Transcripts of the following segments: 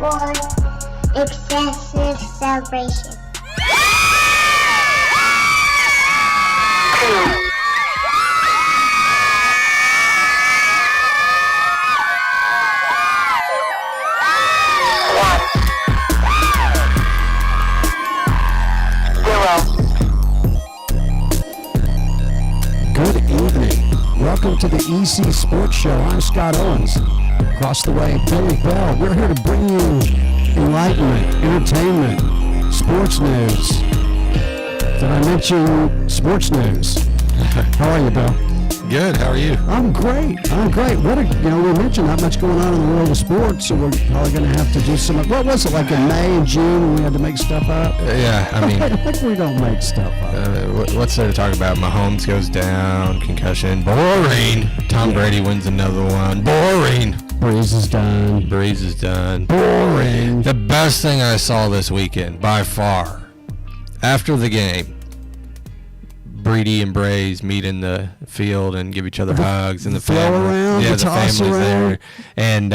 for excessive celebration. Good evening. Welcome to the EC Sports Show. I'm Scott Owens. Across the way, Billy Bell. We're here to bring you enlightenment, entertainment, sports news. Did I mention sports news? How are you, Bill? Good. How are you? I'm great. We mentioned not much going on in the world of sports, so we're probably going to have to do some. What was it, like in May and June when we had to make stuff up? Yeah, I mean, I think we don't make stuff up. what's there to talk about? Mahomes goes down, concussion, boring. Tom Brady wins another one, boring. Breeze is done. Boring. The best thing I saw this weekend, by far, after the game, Brady and Braze meet in the field and give each other hugs, and the family, around, the toss family's around. there. And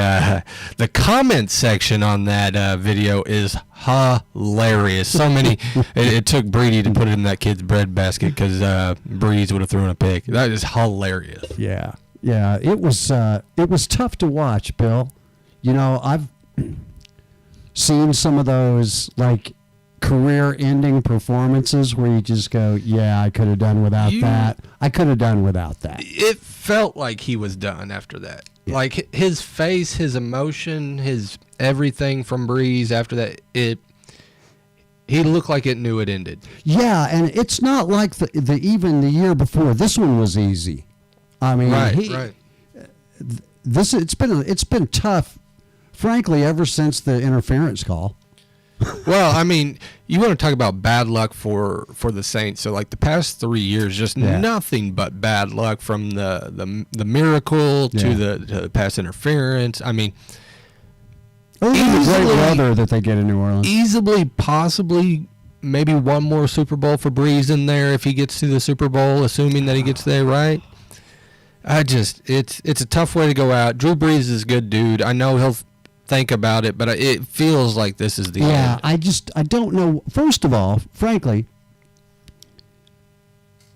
the comment section on that video is hilarious. So many. it took Brady to put it in that kid's bread basket because Breeze would have thrown a pick. That is hilarious. Yeah. It was tough to watch, Bill. You know, I've seen some of those like career-ending performances where you just go, yeah, I could have done without that. I could have done without that. It felt like he was done after that. Yeah. Like his face, his emotion, his everything from Breeze after that, he looked like it knew it ended. Yeah, and it's not like even the year before. This one was easy. I mean, right. It's been tough, frankly, ever since the interference call. Well, I mean, you want to talk about bad luck for the Saints. So, like, the past 3 years, just nothing but bad luck, from the miracle to the pass interference. I mean, the great weather that they get in New Orleans. Easily, possibly, maybe one more Super Bowl for Breeze in there if he gets to the Super Bowl, assuming that he gets there, right? It's a tough way to go out. Drew Brees is a good dude. I know he'll think about it, but it feels like this is the end. Yeah, I don't know. First of all, frankly,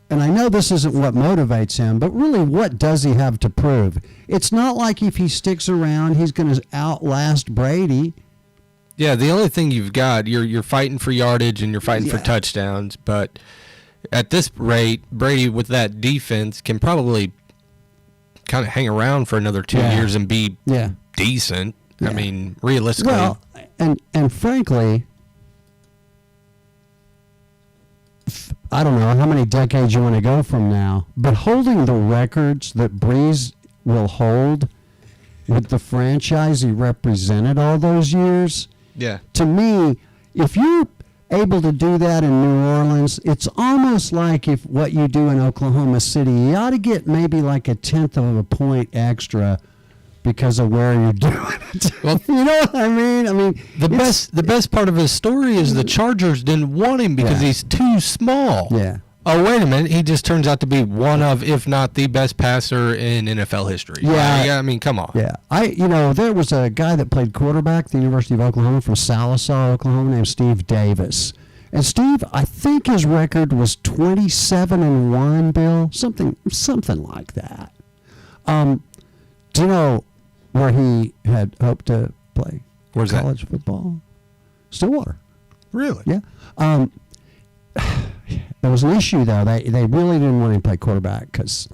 and I know this isn't what motivates him, but really, what does he have to prove? It's not like if he sticks around, he's going to outlast Brady. Yeah, the only thing you've got, you're fighting for yardage and you're fighting for touchdowns, but at this rate, Brady with that defense can probably kind of hang around for another 2 years and be decent. Yeah. I mean, realistically. Well, and frankly, I don't know how many decades you want to go from now, but holding the records that Breeze will hold with the franchise he represented all those years, to me, if you're able to do that in New Orleans, it's almost like if what you do in Oklahoma City, you ought to get maybe like 1/10 of a point extra because of where you're doing it. Well, you know what I mean? I mean, the best part of his story is the Chargers didn't want him because he's too small. Yeah. Oh, wait a minute. He just turns out to be one of, if not the best passer in NFL history. Yeah. I mean, come on. Yeah. There was a guy that played quarterback at the University of Oklahoma from Sallisaw, Oklahoma, named Steve Davis. And Steve, I think his record was 27-1, Bill, something like that. Do you know where he had hoped to play college football? Stillwater. Really? Yeah. There was an issue, though. They really didn't want him to play quarterback because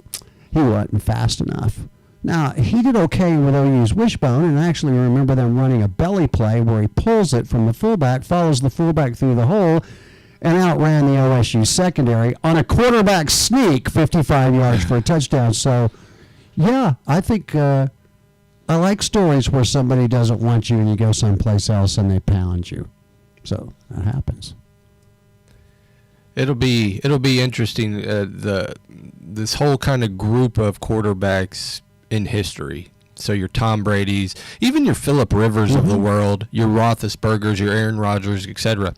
he wasn't fast enough. Now, he did okay with OU's wishbone, and I actually remember them running a belly play where he pulls it from the fullback, follows the fullback through the hole, and outran the OSU secondary on a quarterback sneak, 55 yards for a touchdown. So, yeah, I think I like stories where somebody doesn't want you and you go someplace else and they pound you. So that happens. It'll be interesting. This whole kind of group of quarterbacks in history. So your Tom Brady's, even your Phillip Rivers of the world, your Roethlisbergers, your Aaron Rodgers, etc.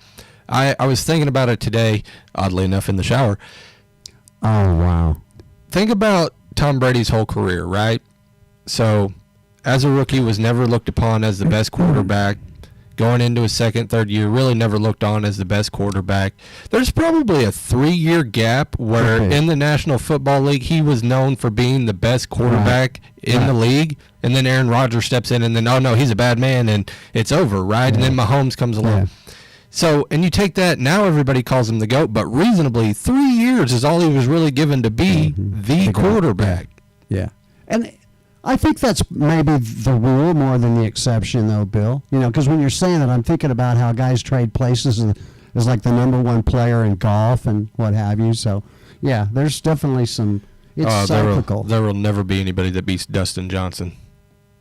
I was thinking about it today, oddly enough, in the shower. Oh, wow. Think about Tom Brady's whole career, right? So, as a rookie, was never looked upon as the best quarterback. going into his second, third year, really never looked on as the best quarterback. There's probably a 3-year gap where Okay. in the National Football League he was known for being the best quarterback in the league, and then Aaron Rodgers steps in and then, oh no, he's a bad man, and it's over, right? And then Mahomes comes along. Yeah. So, and you take that, now everybody calls him the GOAT, but reasonably 3 years is all he was really given to be the The GOAT, quarterback. Yeah. And I think that's maybe the rule more than the exception, though, Bill. You know, because when you're saying that, I'm thinking about how guys trade places as like the number one player in golf and what have you. So, yeah, there's definitely some. It's cyclical There will never be anybody that beats Dustin Johnson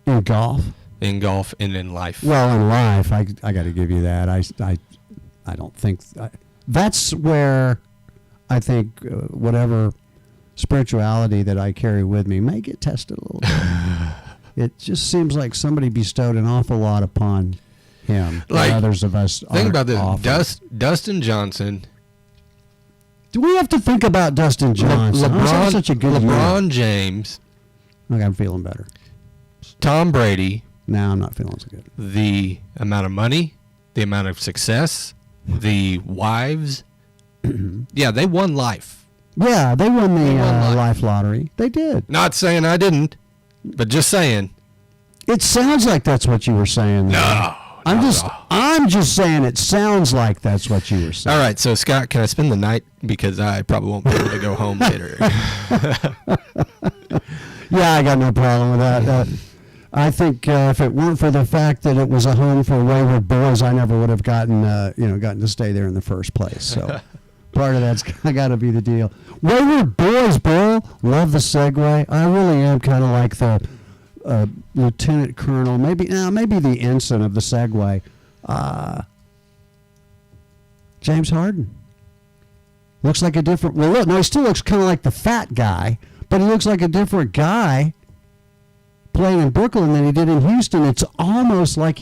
in golf. in golf and in life. Well, in life, I got to give you that. I don't think that's where I think whatever spirituality that I carry with me may get tested a little bit. It just seems like somebody bestowed an awful lot upon him. Like, and others of us. Think aren't about this. offered. Dustin Johnson, Do we have to think about Dustin Johnson? I'm having such a good LeBron James, year. Okay, I'm feeling better. Tom Brady, Now I'm not feeling so good. the amount of money, the amount of success, the wives. Yeah, they won life. Yeah, they won the won life lottery. They did. Not saying I didn't, but just saying. It sounds like that's what you were saying. No. I'm just saying it sounds like that's what you were saying. All right, so Scott, can I spend the night because I probably won't be able to go home later. Yeah, I got no problem with that. I think if it weren't for the fact that it was a home for wayward boys, I never would have gotten to stay there in the first place. So part of that's got to be the deal. Wayward boys, Bill. Love the segue. I really am kind of like the lieutenant colonel, maybe the ensign of the segue. James Harden looks like a different. Well, look, no, he still looks kind of like the fat guy, but he looks like a different guy playing in Brooklyn than he did in Houston. It's almost like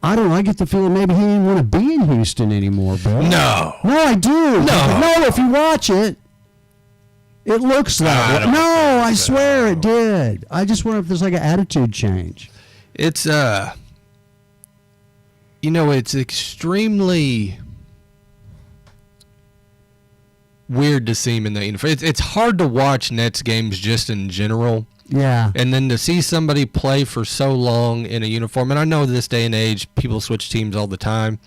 I don't know, I get the feeling maybe he didn't want to be in Houston anymore, Bill. No. No, I do. No, if you watch it, it looks that way. don't No, I think so. swear it did. I just wonder if there's like an attitude change. It's it's extremely weird to see him in the uniform. It's hard to watch Nets games just in general. Yeah. And then to see somebody play for so long in a uniform, and I know this day and age people switch teams all the time,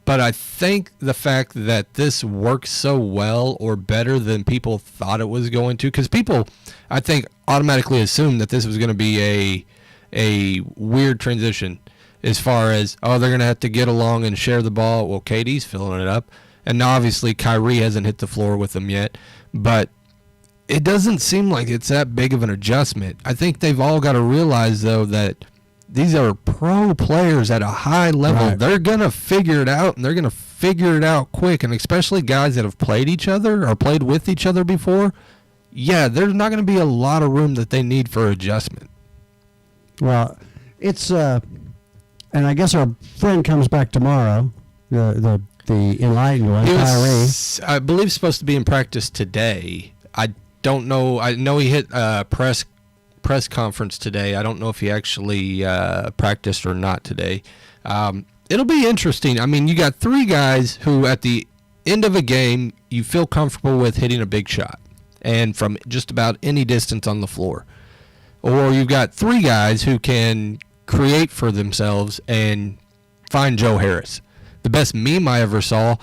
but I think the fact that this works so well or better than people thought it was going to, because people, I think, automatically assumed that this was going to be a weird transition as far as, they're going to have to get along and share the ball. Well, KD's filling it up, and obviously Kyrie hasn't hit the floor with them yet, but it doesn't seem like it's that big of an adjustment. I think they've all got to realize, though, that these are pro players at a high level. Right. They're going to figure it out, and they're going to figure it out quick. And especially guys that have played each other or played with each other before, yeah, there's not going to be a lot of room that they need for adjustment. Well, it's and I guess our friend comes back tomorrow. The enlightened one, He Kyrie. was, I believe, supposed to be in practice today. I don't know. I know he hit press conference today. I don't know if he actually practiced or not today. It'll be interesting. I mean, you got three guys who at the end of a game you feel comfortable with hitting a big shot and from just about any distance on the floor. Or you've got three guys who can create for themselves and find Joe Harris. The best meme I ever saw,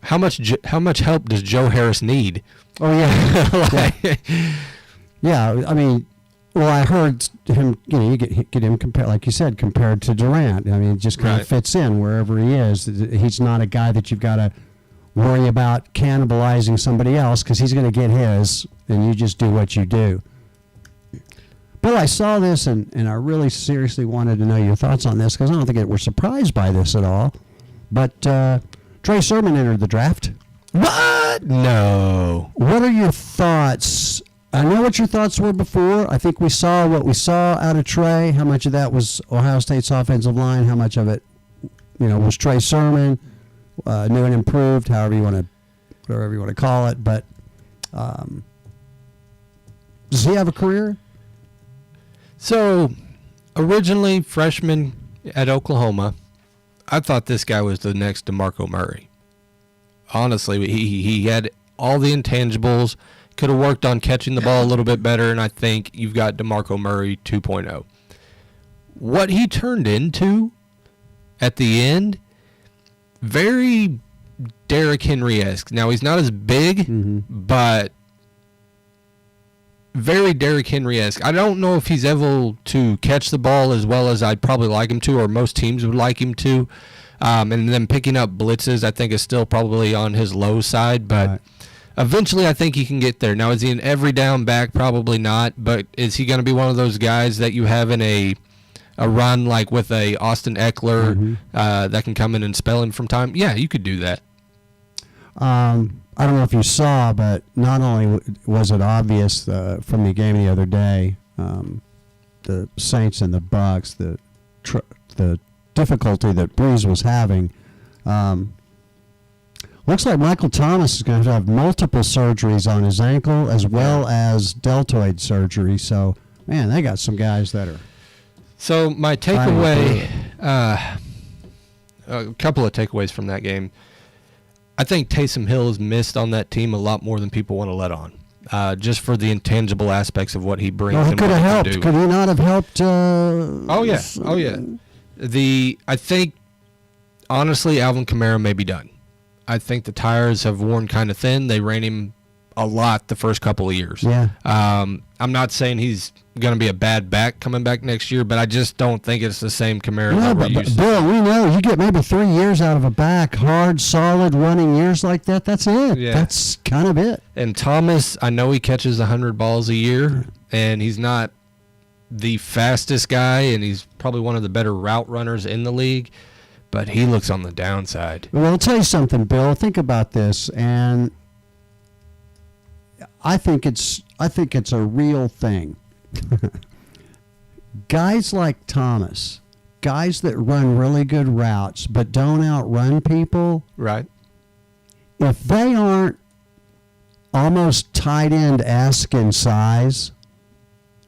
how much help does Joe Harris need? Oh, yeah. Yeah, I mean, well, I heard him, you get him compared, like you said, compared to Durant. I mean, it just kind of Right. fits in wherever he is. He's not a guy that you've got to worry about cannibalizing somebody else because he's going to get his, and you just do what you do. Bill, I saw this, and I really seriously wanted to know your thoughts on this because I don't think we're surprised by this at all. But Trey Sermon entered the draft. What? No. What are your thoughts? I know what your thoughts were before. I think we saw what we saw out of Trey. How much of that was Ohio State's offensive line? How much of it, was Trey Sermon, new and improved, whatever you want to call it. But does he have a career? So, originally freshman at Oklahoma, I thought this guy was the next DeMarco Murray. Honestly, he had all the intangibles, could have worked on catching the ball a little bit better, and I think you've got DeMarco Murray 2.0. What he turned into at the end, very Derrick Henry-esque. Now, he's not as big, but very Derrick Henry-esque. I don't know if he's able to catch the ball as well as I'd probably like him to, or most teams would like him to. And then picking up blitzes, I think, is still probably on his low side, but eventually I think he can get there. Now, is he an every down back? Probably not, but is he going to be one of those guys that you have in a run like with a Austin Eckler that can come in and spell him from time? Yeah, you could do that. I don't know if you saw, but not only was it obvious from the game the other day, the Saints and the Bucks, the difficulty that Breeze was having. Looks like Michael Thomas is going to have multiple surgeries on his ankle as well as deltoid surgery. So, man, they got some guys that are. So my takeaway, a couple of takeaways from that game. I think Taysom Hill has missed on that team a lot more than people want to let on, just for the intangible aspects of what he brings. Well, he and could what have he helped. can do. Could he not have helped? Oh yeah. I think, honestly, Alvin Kamara may be done. I think the tires have worn kind of thin. They ran him a lot the first couple of years. Yeah. I'm not saying he's going to be a bad back coming back next year, but I just don't think it's the same Kamara that we're used to. Bill, we know you get maybe 3 years out of a back, hard, solid, running years like that. That's it. Yeah. That's kind of it. And Thomas, I know he catches 100 balls a year, and he's not the fastest guy, and he's probably one of the better route runners in the league, but he looks on the downside. Well, I'll tell you something, Bill. Think about this, and I think it's a real thing. Guys like Thomas, guys that run really good routes but don't outrun people, Right. if they aren't almost tight end-esque in size,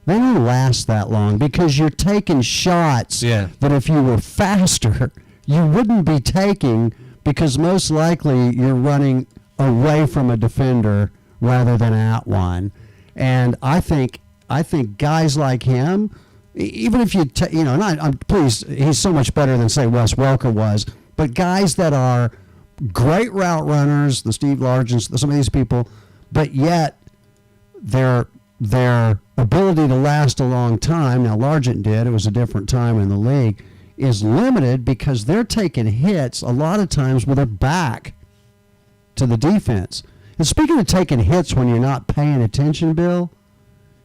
they don't last that long because you're taking shots Yeah. that if you were faster, you wouldn't be taking, because most likely you're running away from a defender rather than at one. And I think guys like him, even if please, he's so much better than, say, Wes Welker was, but guys that are great route runners, the Steve Largents, some of these people, but yet their ability to last a long time, now Largent did, it was a different time in the league, is limited because they're taking hits a lot of times with their back to the defense. And speaking of taking hits when you're not paying attention, Bill,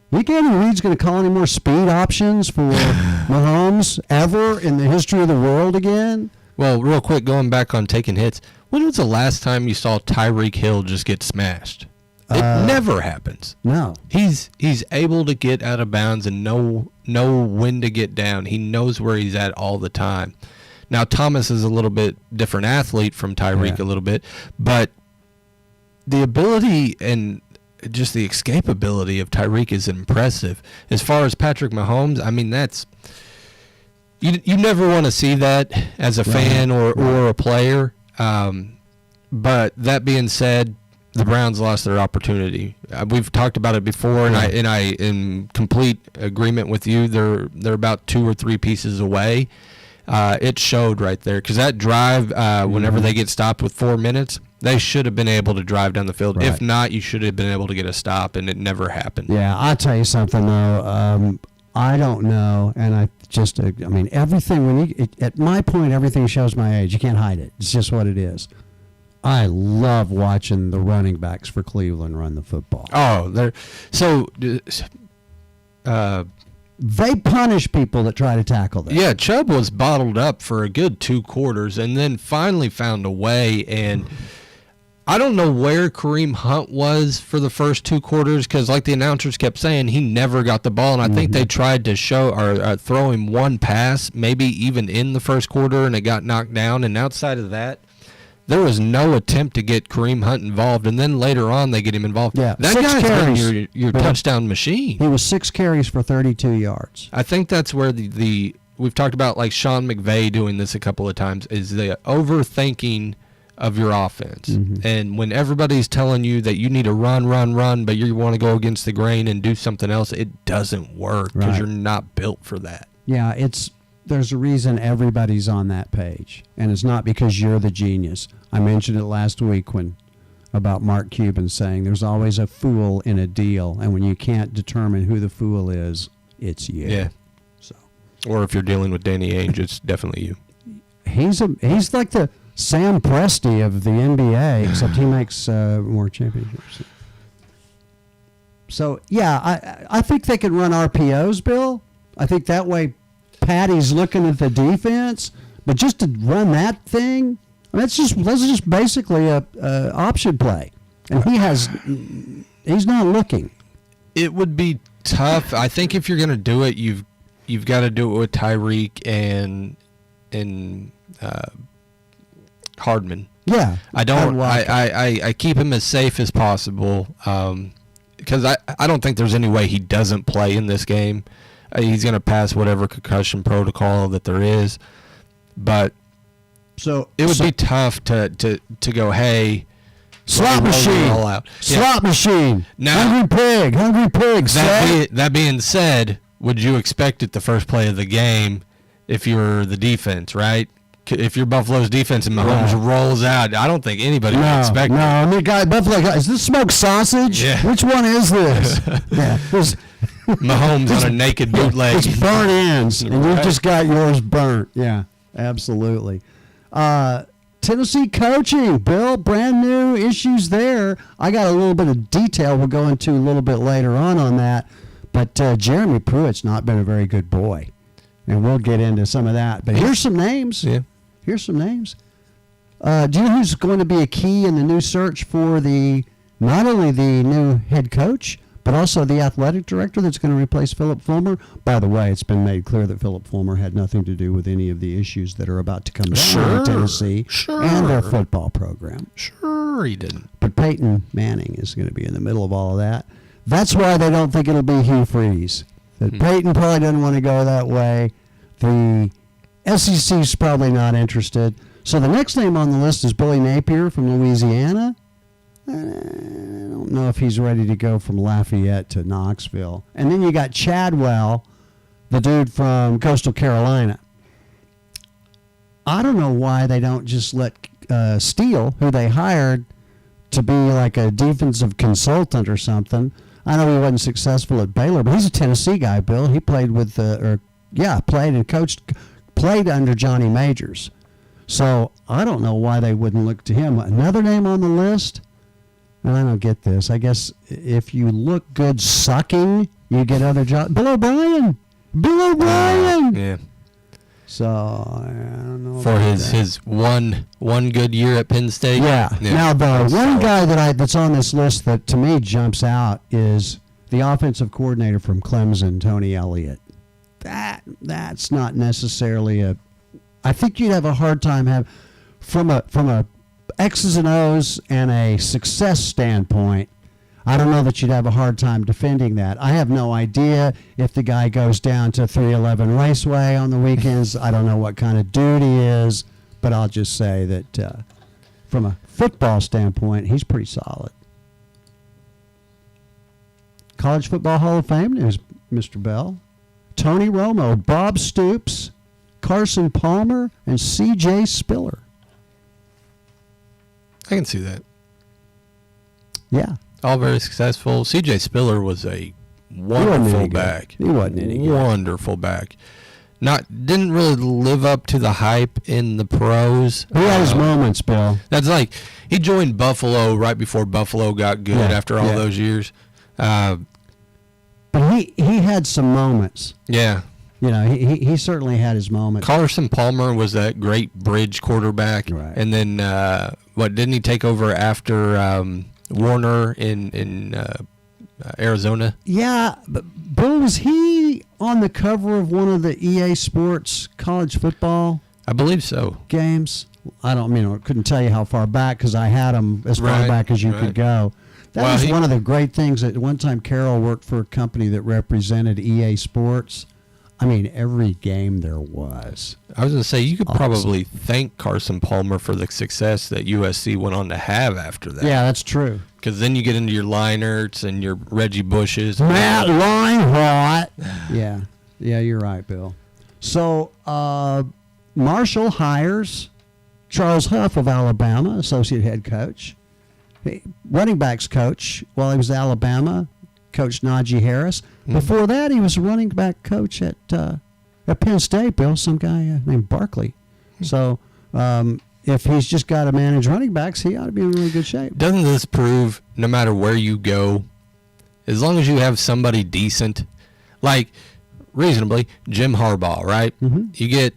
you think Andy Reid's going to call any more speed options for Mahomes ever in the history of the world again? Well, real quick, going back on taking hits, when was the last time you saw Tyreek Hill just get smashed? It never happens. No. He's able to get out of bounds and know when to get down. He knows where he's at all the time. Now, Thomas is a little bit different athlete from Tyreek a little bit, but the ability and just the escapability of Tyreek is impressive. As far as Patrick Mahomes, I mean, that's you never want to see that as a fan or a player. But that being said, the Browns lost their opportunity. We've talked about it before, and I in complete agreement with you. They're about 2 or 3 pieces away. It showed right there because that drive, whenever they get stopped with 4 minutes, they should have been able to drive down the field. Right. If not, you should have been able to get a stop, and it never happened. Yeah, I'll tell you something, though. I don't know, and everything, at my point, everything shows my age. You can't hide it. It's just what it is. I love watching the running backs for Cleveland run the football. Oh, They punish people that try to tackle them. yeah, Chubb was bottled up for a good 2 quarters and then finally found a way. And I don't know where Kareem Hunt was for the first 2 quarters because, like the announcers kept saying, he never got the ball. And I think they tried to throw him one pass, maybe even in the first quarter, and it got knocked down. And outside of that, there was no attempt to get Kareem Hunt involved, and then later on they get him involved. Yeah, that 6 guy's carries. been your touchdown machine. He was 6 carries for 32 yards. I think that's where the we've talked about like Sean McVay doing this a couple of times, is the overthinking of your offense. And when everybody's telling you that you need to run, but you want to go against the grain and do something else, it doesn't work because Right. you're not built for that. Yeah, there's a reason everybody's on that page, and it's not because you're the genius. I mentioned it last week about Mark Cuban saying there's always a fool in a deal, and when you can't determine who the fool is, it's you. Yeah. So Or if you're dealing with Danny Ainge, it's definitely you. he's like the Sam Presti of the NBA, except he makes more championships. So yeah, I think they can run RPOs, Bill. I think that way Patty's looking at the defense, but just to run that thing, that's just basically a option play, and he's not looking. It would be tough. I think if you're going to do it, you've got to do it with Tyreek and Hardman. Yeah, I don't. like I keep him as safe as possible because I don't think there's any way he doesn't play in this game. He's going to pass whatever concussion protocol that there is, but so it would be tough to go, hey, slot roll it machine, all out. slot machine, Now- hungry pig. That being said, would you expect it the first play of the game if you're the defense, right? If you're Buffalo's defense and Mahomes rolls out, I don't think anybody would expect no. it. I mean, Buffalo guy, is this smoked sausage? Yeah. Which one is this? Yeah, Mahomes on a naked bootleg. it's burnt ends, and you've Right. just got yours burnt. Yeah, absolutely. Tennessee coaching, Bill, brand new issues there. I got a little bit of detail we'll go into a little bit later on that. But Jeremy Pruitt's not been a very good boy, and we'll get into some of that. But here's some names. Yeah. Here's some names. Do you know who's going to be a key in the new search for not only the new head coach, but also the athletic director that's going to replace Philip Fulmer? By the way, it's been made clear that Philip Fulmer had nothing to do with any of the issues that are about to come down in Tennessee and their football program. Sure, he didn't. But Peyton Manning is going to be in the middle of all of that. That's why they don't think it'll be Hugh Freeze. That Peyton probably doesn't want to go that way. The SEC's probably not interested. So the next name on the list is Billy Napier from Louisiana. I don't know if he's ready to go from Lafayette to Knoxville. And then you got Chadwell, the dude from Coastal Carolina. I don't know why they don't just let Steele, who they hired to be like a defensive consultant or something. I know he wasn't successful at Baylor, but he's a Tennessee guy, Bill. He played played and played under Johnny Majors. So I don't know why they wouldn't look to him. Another name on the list, and I don't get this. I guess if you look good sucking, you get other jobs. Bill O'Brien. Yeah. So I don't know For about his that. one good year at Penn State. Yeah. Now the one solid. guy that's on this list that to me jumps out is the offensive coordinator from Clemson, Tony Elliott. That's not necessarily I think you'd have a hard time from a X's and O's and a success standpoint. I don't know that you'd have a hard time defending that. I have no idea if the guy goes down to 311 Raceway on the weekends. I don't know what kind of dude he is, but I'll just say that from a football standpoint, he's pretty solid. College Football Hall of Fame news, Mr. Bell. Tony Romo, Bob Stoops, Carson Palmer, and C.J. Spiller. I can see that. Yeah. All very successful. C.J. Spiller was a wonderful back. He wasn't any good. Wonderful back. Didn't really live up to the hype in the pros. He had his moments, Bill. That's like he joined Buffalo right before Buffalo got good after all those years. But he had some moments. Yeah. You know, he certainly had his moments. Carson Palmer was that great bridge quarterback. Right. And then, didn't he take over after Warner in Arizona? Yeah, but Bill, was he on the cover of one of the EA Sports college football I believe so. games? I couldn't tell you how far back because I had them as far back as you could go. That was one of the great things. At one time, Carol worked for a company that represented EA Sports. I mean, every game there was. I was going to say, you could Awesome. probably thank Carson Palmer for the success that USC went on to have after that. Yeah, that's true. Because then you get into your Leinerts and your Reggie Bushes. Matt Leinhart. Yeah. Yeah, you're right, Bill. So, Marshall hires Charles Huff of Alabama, associate head coach. Running backs coach while he was at Alabama, Coach Najee Harris. Before that, he was a running back coach at Penn State, Bill, some guy named Barkley. So, if he's just got to manage running backs, he ought to be in really good shape. Doesn't this prove no matter where you go, as long as you have somebody decent, like reasonably, Jim Harbaugh, right? Mm-hmm. You get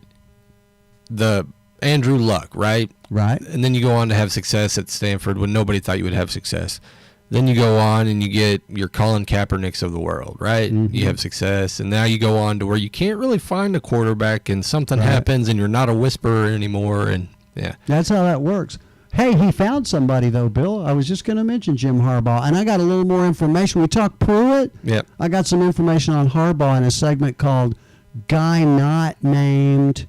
the Andrew Luck, right? Right. And then you go on to have success at Stanford when nobody thought you would have success. Then you go on and you get your Colin Kaepernicks of the world, right? Mm-hmm. You have success. And now you go on to where you can't really find a quarterback and something happens and you're not a whisperer anymore. And yeah. That's how that works. Hey, he found somebody, though, Bill. I was just going to mention Jim Harbaugh, and I got a little more information. We talked Pruitt. Yep. I got some information on Harbaugh in a segment called Guy Not Named,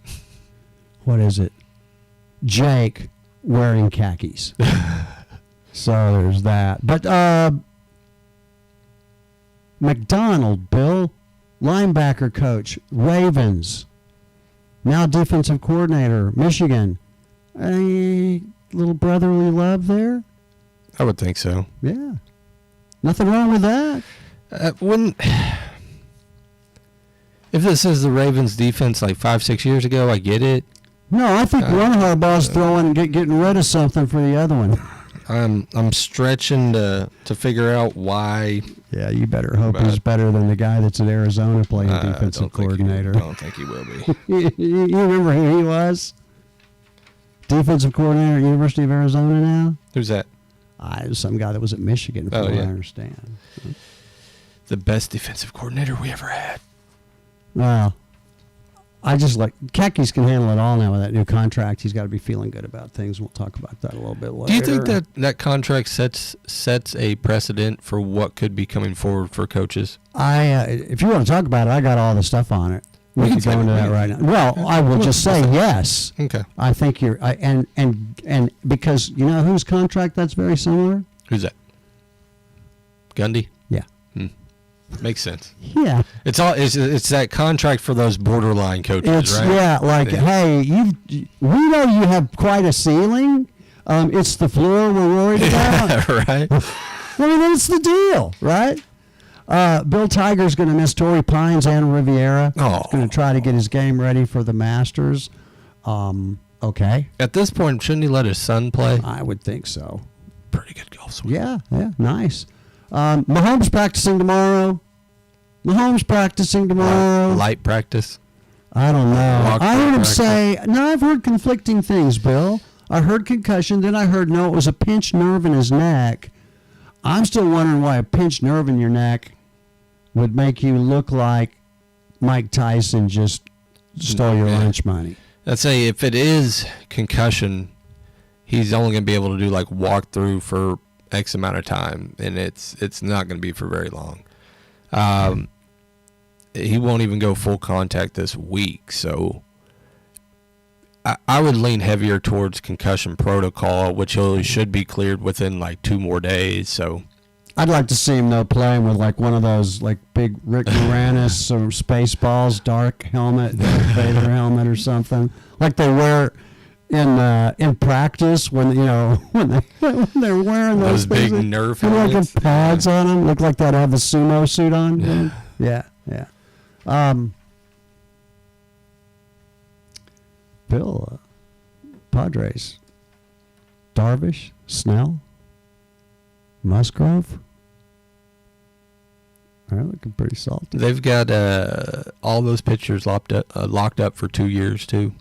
what is it? Jake Wearing Khakis. So there's that. But McDonald, Bill, linebacker coach, Ravens, now defensive coordinator, Michigan. A little brotherly love there? I would think so. Yeah. Nothing wrong with that. If this is the Ravens defense like 5-6 years ago, I get it. No, I think one Harbaugh's throwing getting rid of something for the other one. I'm stretching to figure out why. Yeah, you better hope he's better than the guy that's at Arizona playing defensive coordinator. I don't think he will be. You remember who he was? Defensive coordinator at University of Arizona now? Who's that? Some guy that was at Michigan, from what I understand. The best defensive coordinator we ever had. Well, I just like Kekis can handle it all now with that new contract. He's got to be feeling good about things. We'll talk about that a little bit later. Do you think that contract sets a precedent for what could be coming forward for coaches? If you want to talk about it, I got all the stuff on it. We can go into that right now. Well, I will just say yes. Okay. I think you're and because you know whose contract that's very similar? Who's that? Gundy? Yeah. Makes sense. Yeah. It's that contract for those borderline coaches, right? Yeah, like hey, we know you have quite a ceiling. It's the floor we're worried about. Right. I mean, that's the deal, right? Bill Tiger's going to miss Torrey Pines and Riviera. Oh. He's going to try to get his game ready for the Masters. Okay. At this point, shouldn't he let his son play? I would think so. Pretty good golf swing. Yeah, nice. Mahomes practicing tomorrow. Light practice. I don't know. Walk I heard him practice. say, no, I've heard conflicting things, Bill. I heard concussion, then I heard, no, it was a pinched nerve in his neck. I'm still wondering why a pinched nerve in your neck would make you look like Mike Tyson just stole your lunch money. I'd say if it is concussion, he's only going to be able to do like walk through for X amount of time, and it's not going to be for very long. He won't even go full contact this week, so I would lean heavier towards concussion protocol, which he should be cleared within like 2 more days. So I'd like to see him though playing with like one of those like big Rick Moranis or Spaceballs dark helmet, Darth Vader helmet or something like they wear in practice when when they're wearing those things big Nerf like helmets. pads on them, look like they'd have a sumo suit on. Yeah. Bill, Padres, Darvish, Snell, Musgrove. They're looking pretty salty. They've got all those pitchers locked up for 2 years too,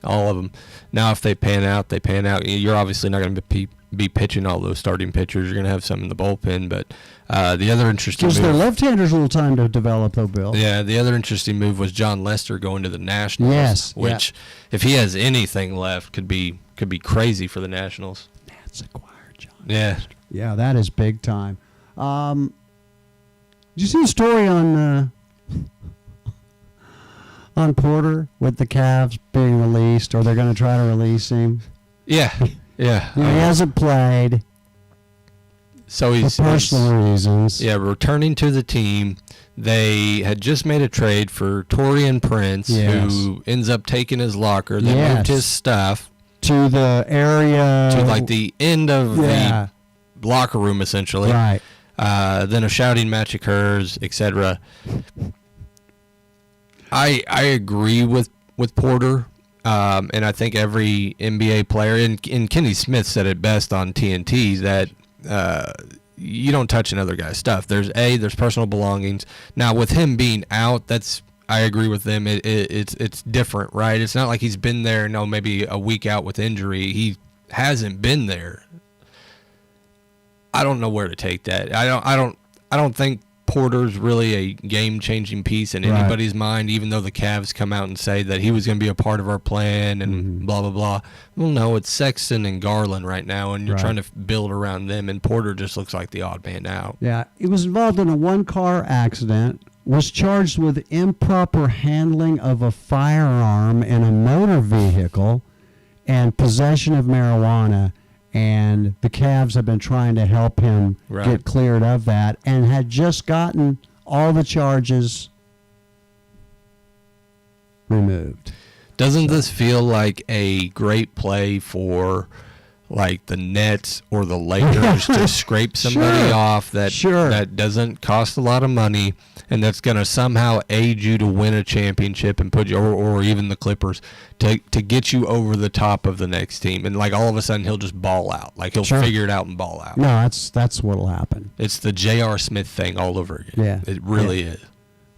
all of them. Now, if they pan out, they pan out. You're obviously not going to be pitching all those starting pitchers. You're going to have some in the bullpen, but the other interesting Gives move, their left-handers a little time to develop, though, Bill. yeah, the other interesting move was John Lester going to the Nationals. Yes, which if he has anything left, could be crazy for the Nationals. That's acquired, John. Yeah. Yeah, that is big time. Did you see a story on on Porter with the Cavs being released, or they're going to try to release him? Yeah. He hasn't played So for he's personal reasons. Yeah, returning to the team. They had just made a trade for Torian Prince, Yes. who ends up taking his locker. They Yes. moved his stuff To the area. to like the end of Yeah. the locker room, essentially. Right. Then a shouting match occurs, etc. I agree with Porter, and I think every NBA player, and Kenny Smith said it best on TNT, that you don't touch another guy's stuff. There's personal belongings. Now with him being out, I agree with them. It's different, right? It's not like he's been there, maybe a week out with injury. He hasn't been there. I don't know where to take that. I don't think Porter's really a game-changing piece in Right. anybody's mind, even though the Cavs come out and say that he was going to be a part of our plan and blah, blah, blah. Well, no, it's Sexton and Garland right now, and you're Right. trying to build around them, and Porter just looks like the odd man out. Yeah, he was involved in a one-car accident, was charged with improper handling of a firearm in a motor vehicle and possession of marijuana, and the Cavs have been trying to help him Right. get cleared of that and had just gotten all the charges removed. Doesn't this feel like a great play for like the Nets or the Lakers to scrape somebody Sure. off Sure. that doesn't cost a lot of money and that's going to somehow aid you to win a championship and put you, or even the Clippers, to get you over the top of the next team, and like all of a sudden he'll just ball out, like he'll Sure. figure it out and ball out. No, that's what'll happen. It's the J.R. Smith thing all over again. Yeah. It really is.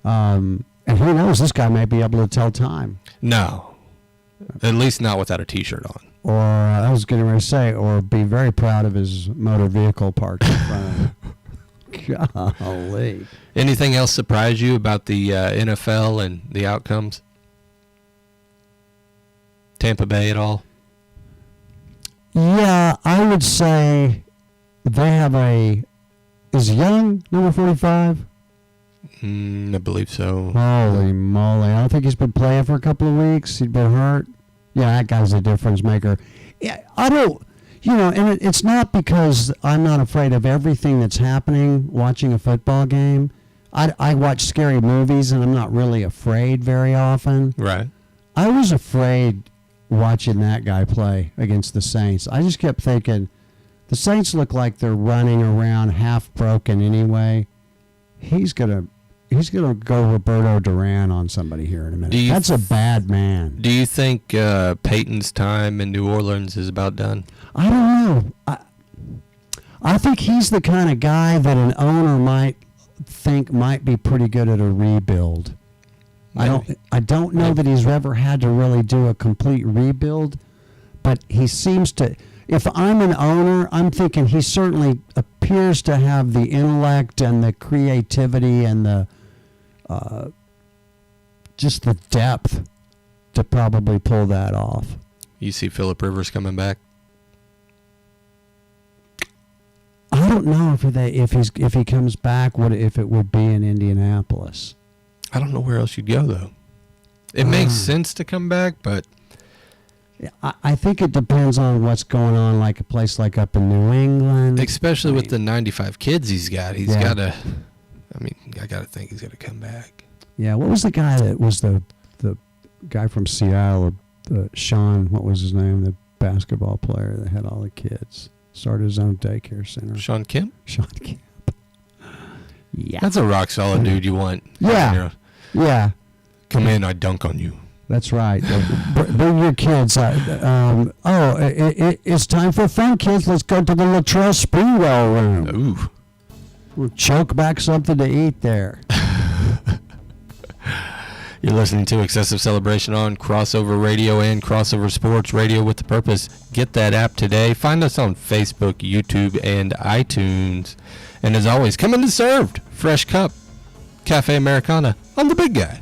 And who knows, this guy may be able to tell time. No, at least not without a T-shirt on. Or I was going to say, or be very proud of his motor vehicle parked in front of him. Golly. Anything else surprise you about the NFL and the outcomes? Tampa Bay at all? Yeah, I would say they have is Young number 45? I believe so. Holy moly. I don't think he's been playing for a couple of weeks. He'd been hurt. Yeah, that guy's a difference maker. Yeah, I don't, and it's not because I'm not afraid of everything that's happening watching a football game. I watch scary movies, and I'm not really afraid very often. Right. I was afraid watching that guy play against the Saints. I just kept thinking, the Saints look like they're running around half broken anyway. He's gonna go Roberto Duran on somebody here in a minute. That's a bad man. Do you think Peyton's time in New Orleans is about done? I don't know. I think he's the kind of guy that an owner might think might be pretty good at a rebuild. Maybe. I don't know that he's ever had to really do a complete rebuild, but he seems to. If I'm an owner, I'm thinking he certainly appears to have the intellect and the creativity and the just the depth to probably pull that off. You see Phillip Rivers coming back? I don't know if he comes back, if it would be in Indianapolis. I don't know where else you'd go, though. It makes sense to come back, but I think it depends on what's going on, like a place like up in New England. especially with the 95 kids he's got, Yeah. got to, I got to think he's got to come back. Yeah, what was the guy that was the guy from Seattle, Sean, what was his name, the basketball player that had all the kids, started his own daycare center? Sean Kemp? Sean Kemp. Yeah. That's a rock solid dude you want. Yeah. Yeah. Come in, I dunk on you. That's right. Bring your kids. It's time for fun, kids. Let's go to the Latrell Sprewell room. Ooh. We'll choke back something to eat there. You're listening to Excessive Celebration on Crossover Radio and Crossover Sports Radio with the Purpose. Get that app today. Find us on Facebook, YouTube, and iTunes. And as always, come in and served. Fresh cup. Cafe Americana on the big guy.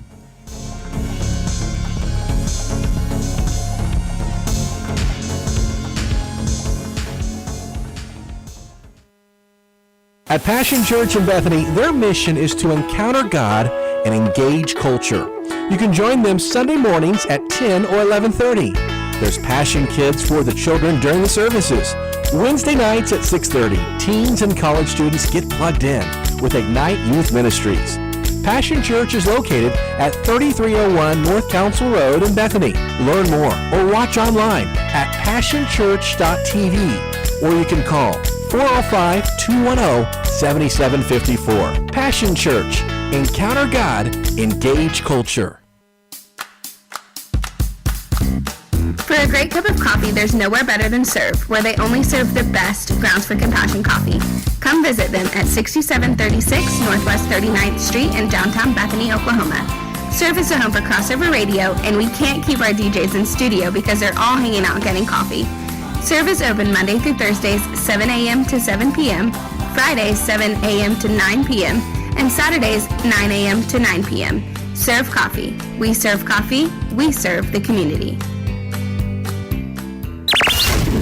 At Passion Church in Bethany, their mission is to encounter God and engage culture. You can join them Sunday mornings at 10 or 11:30. There's Passion Kids for the children during the services. Wednesday nights at 6:30, teens and college students get plugged in with Ignite Youth Ministries. Passion Church is located at 3301 North Council Road in Bethany. Learn more or watch online at passionchurch.tv, or you can call 405-210-7754. Passion Church. Encounter God. Engage culture. For a great cup of coffee, there's nowhere better than Serve, where they only serve the best Grounds for Compassion coffee. Come visit them at 6736 Northwest 39th Street in downtown Bethany, Oklahoma. Serve is a home for Crossover Radio, and we can't keep our DJs in studio because they're all hanging out getting coffee. Serve is open Monday through Thursdays, 7 a.m. to 7 p.m., Fridays, 7 a.m. to 9 p.m., and Saturdays, 9 a.m. to 9 p.m. Serve Coffee. We serve coffee. We serve the community.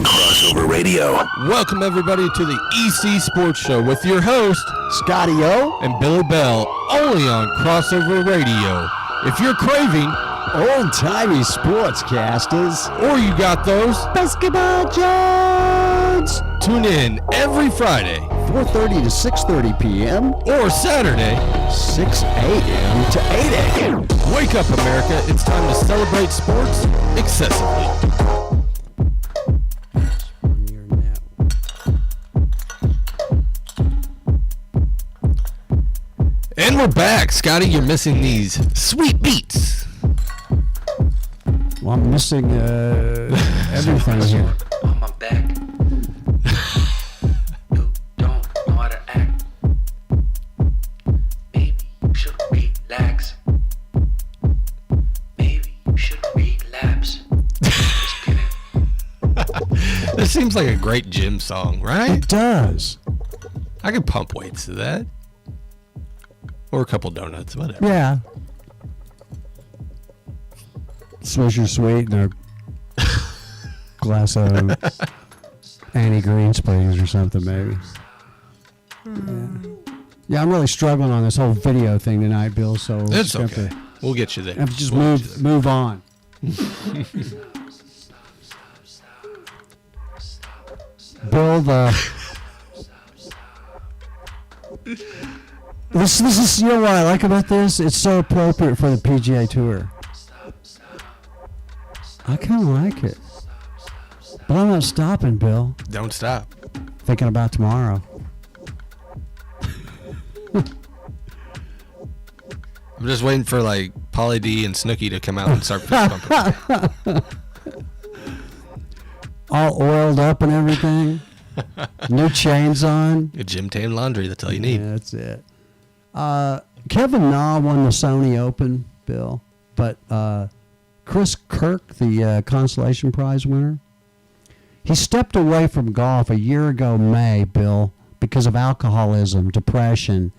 Crossover Radio. Welcome everybody to the EC Sports Show with your host Scotty O. and Billy Bell, only on Crossover Radio. If you're craving, Old-timey sportscasters. or you got those, Basketball Jones. tune in every Friday 4:30 to 6:30 p.m. or Saturday. 6 a.m. to 8 a.m. Wake up, America. It's time to celebrate sports excessively. And we're back. Scotty, you're missing these sweet beats. Well, I'm missing everything here. On my back. You don't know how to act. Maybe you should relax. Maybe you should relapse. Just kidding. This seems like a great gym song, right? It does. I could pump weights to that. Or a couple donuts, whatever. Yeah. Swisher Sweet and a glass of Annie Green Springs or something, maybe. Yeah, I'm really struggling on this whole video thing tonight, Bill. So we'll It's just have okay. to- We'll get you there. have to just We'll get you move on. Bill, this is, you know what I like about this? It's so appropriate for the PGA Tour. I kind of like it. But I'm not stopping, Bill. there. Don't stop. Thinking about tomorrow. I'm just waiting for like Pauly D and Snooki to come out and start fist pumping. All oiled up and everything. New chains on. Good gym tan laundry, that's all you need. Yeah, that's it. Kevin Na won the Sony Open, Bill. But Chris Kirk, the consolation prize winner, he stepped away from golf a year ago May, Bill, because of alcoholism, depression.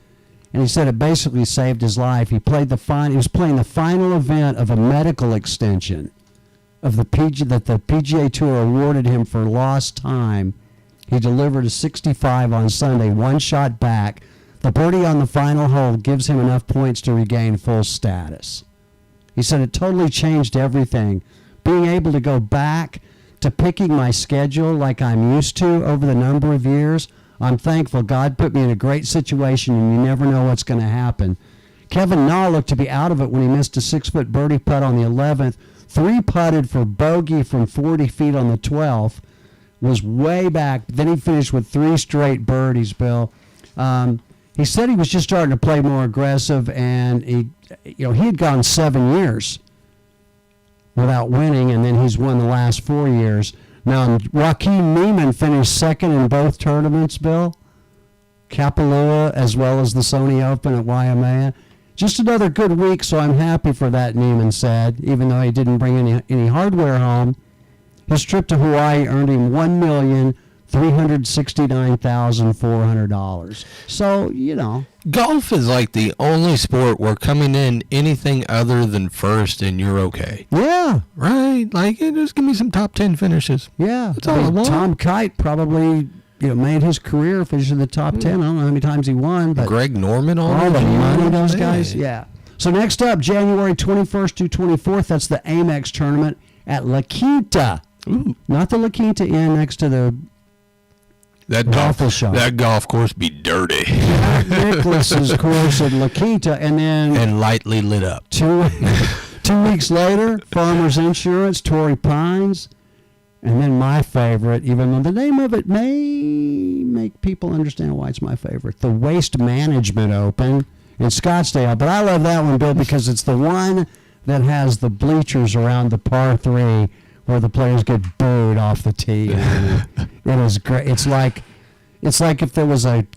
And he said it basically saved his life. He played he was playing the final event of a medical extension of the that the PGA Tour awarded him for lost time. He delivered a 65 on Sunday, one shot back. The birdie on the final hole gives him enough points to regain full status. He said it totally changed everything. Being able to go back to picking my schedule like I'm used to over the number of years, I'm thankful. God put me in a great situation, and you never know what's going to happen. Kevin Na looked to be out of it when he missed a 6-foot birdie putt on the 11th. 3-putted for bogey from 40 feet on the 12th. Was way back. Then he finished with 3 straight birdies, Bill. He said he was just starting to play more aggressive, and he had gone 7 years without winning, and then he's won the last 4 years. Now, Joaquin Neiman finished second in both tournaments, Bill. Kapalua, as well as the Sony Open at Waimea. Just another good week, so I'm happy for that, Neiman said, even though he didn't bring any hardware home. His trip to Hawaii earned him $1,369,400. So, Golf is like the only sport where coming in anything other than first and you're okay. Yeah. Right? Like, just give me some top 10 finishes. Yeah. That's all I want. Tom Kite probably made his career finishing the top 10. I don't know how many times he won, but Greg Norman, all the money those Yeah. guys. Yeah. So next up, January 21st to 24th, that's the Amex tournament at La Quinta. Ooh. Not the La Quinta Inn next to the That Golf shop. That golf course be dirty Jack Nicklaus's course at La Quinta. And then and lightly lit up. 2 weeks later, Farmers Insurance, Torrey Pines. And then my favorite, even though the name of it may make people understand why it's my favorite, the Waste Management Open in Scottsdale. But I love that one, Bill, because it's the one that has the bleachers around the par 3 where the players get booed off the tee. It is great. It's like if there was a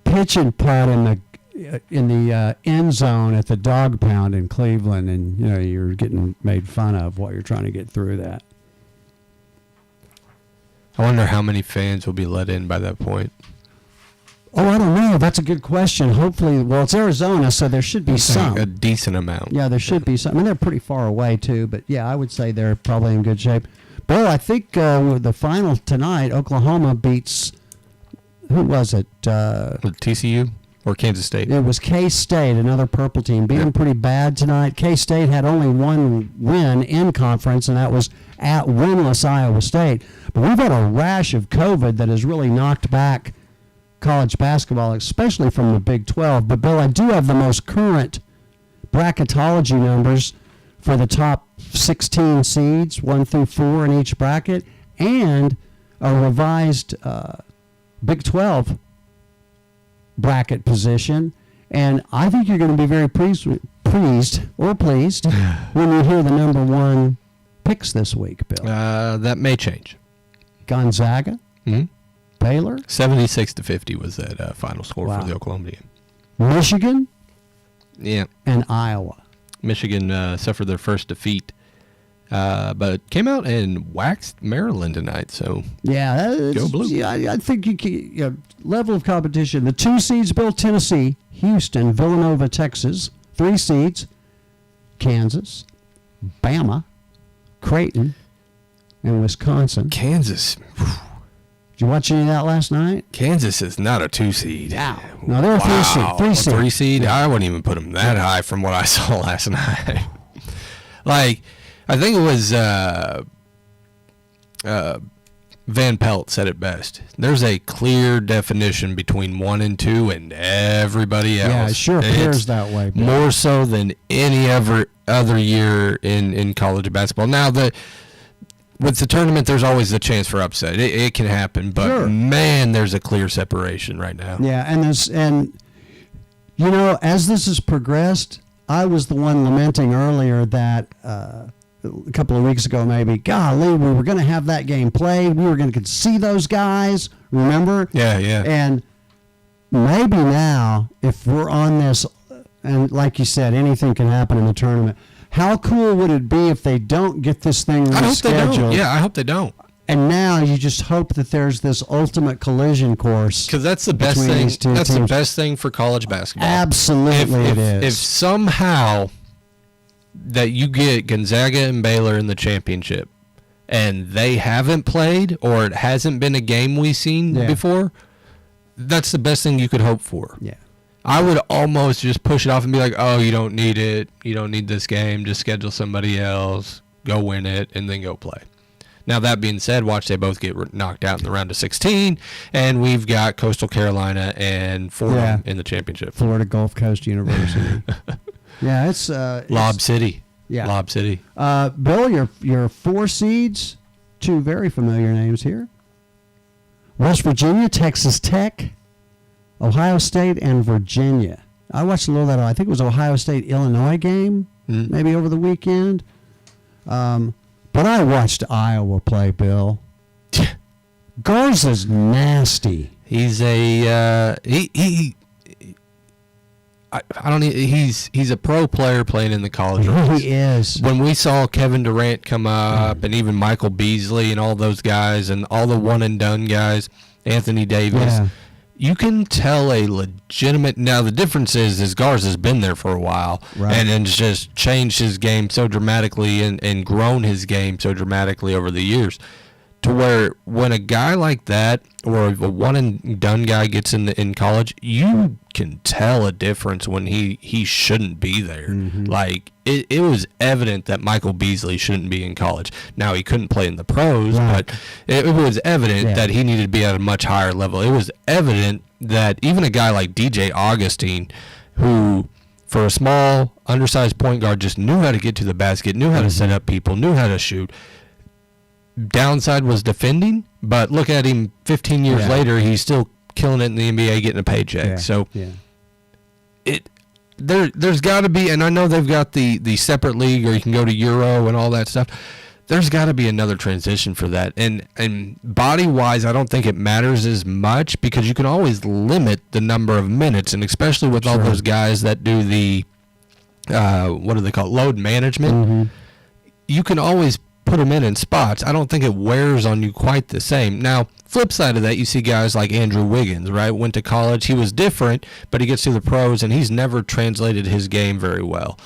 pitch and putt in the end zone at the Dog Pound in Cleveland, and you're getting made fun of while you're trying to get through that. I wonder how many fans will be let in by that point. Oh, I don't know. That's a good question. Hopefully, well, it's Arizona, so there should be some. A decent amount. Yeah, there should be some. I mean, they're pretty far away, too, but yeah, I would say they're probably in good shape. Bill, I think with the final tonight, Oklahoma beats, who was it? With TCU or Kansas State? It was K-State, another purple team. Beat them pretty bad tonight. K-State had only one win in conference, and that was at winless Iowa State. But we've had a rash of COVID that has really knocked back college basketball, especially from the Big 12. But, Bill, I do have the most current bracketology numbers for the top 16 seeds, 1 through 4 in each bracket, and a revised Big 12 bracket position. And I think you're going to be very pleased when you hear the number 1 picks this week, Bill. That may change. Gonzaga, Baylor, 76-50 was that final score for the Oklahoma game. Michigan, Yeah, and Iowa. Michigan suffered their first defeat, but came out and waxed Maryland tonight. So Yeah, Go Blue. Yeah, I think you can, level of competition. The 2 seeds, Bill, Tennessee, Houston, Villanova, Texas. 3 seeds, Kansas, Bama, Creighton, and Wisconsin. Kansas, Did you watch any of that last night? Kansas is not a 2 seed. Yeah. No, they're a 3 seed. Wow, 3 a seed. 3 seed. I wouldn't even put them that high from what I saw last night. Like, I think it was Van Pelt said it best. There's a clear definition between 1 and 2 and everybody else. Yeah, it sure appears that way. Bill. More so than any other year in college basketball. Now, with the tournament, there's always the chance for upset. It can happen, but Sure. man, there's a clear separation right now. Yeah, and as this has progressed, I was the one lamenting earlier that a couple of weeks ago, maybe, golly, we were going to have that game played. We were going to see those guys. Remember? Yeah, yeah. And maybe now, if we're on this, and like you said, anything can happen in the tournament. How cool would it be if they don't get this thing rescheduled? I hope they don't. Yeah, I hope they don't. And now you just hope that there's this ultimate collision course. Because that's the best between thing. these two That's the teams. best thing for college basketball. Absolutely, it is. If somehow that you get Gonzaga and Baylor in the championship, and they haven't played, or it hasn't been a game we've seen before, that's the best thing you could hope for. Yeah. I would almost just push it off and be like, oh, you don't need it. You don't need this game. Just schedule somebody else. Go win it, and then go play. Now, that being said, watch they both get knocked out in the round of 16, and we've got Coastal Carolina and Fordham in the championship. Florida Gulf Coast University. Yeah, it's Lob City. Yeah. Lob City. Bill, your 4 seeds, 2 very familiar names here. West Virginia, Texas Tech, Ohio State, and Virginia. I watched a little of that. I think it was Ohio State-Illinois game, maybe over the weekend. But I watched Iowa play, Bill. Garza's nasty. He's a I don't. He's a pro player playing in the college ranks. He is. When we saw Kevin Durant come up, and even Michael Beasley and all those guys, and all the one and done guys, Anthony Davis, you can tell a legitimate. Now the difference is Garza's been there for a while, and it's just changed his game so dramatically and grown his game so dramatically over the years. to where when a guy like that or a one and done guy gets in college, you can tell a difference when he shouldn't be there. Like it was evident that Michael Beasley shouldn't be in college. Now he couldn't play in the pros, Right. but it was evident that he needed to be at a much higher level. It was evident that even a guy like DJ Augustine, who for a small, undersized point guard just knew how to get to the basket, knew how to set up people, knew how to shoot. Downside was defending, but look at him 15 years later, he's still killing it in the NBA, getting a paycheck. Yeah. So Yeah. there's got to be, and I know they've got the separate league, or you can go to Euro and all that stuff. There's got to be another transition for that. And body-wise, I don't think it matters as much because you can always limit the number of minutes, and especially with all those guys that do the, what do they call it, load management, you can always put them in spots. I don't think it wears on you quite the same. Now, flip side of that, you see guys like Andrew Wiggins, right? Went to college. He was different, but he gets to the pros, and he's never translated his game very well.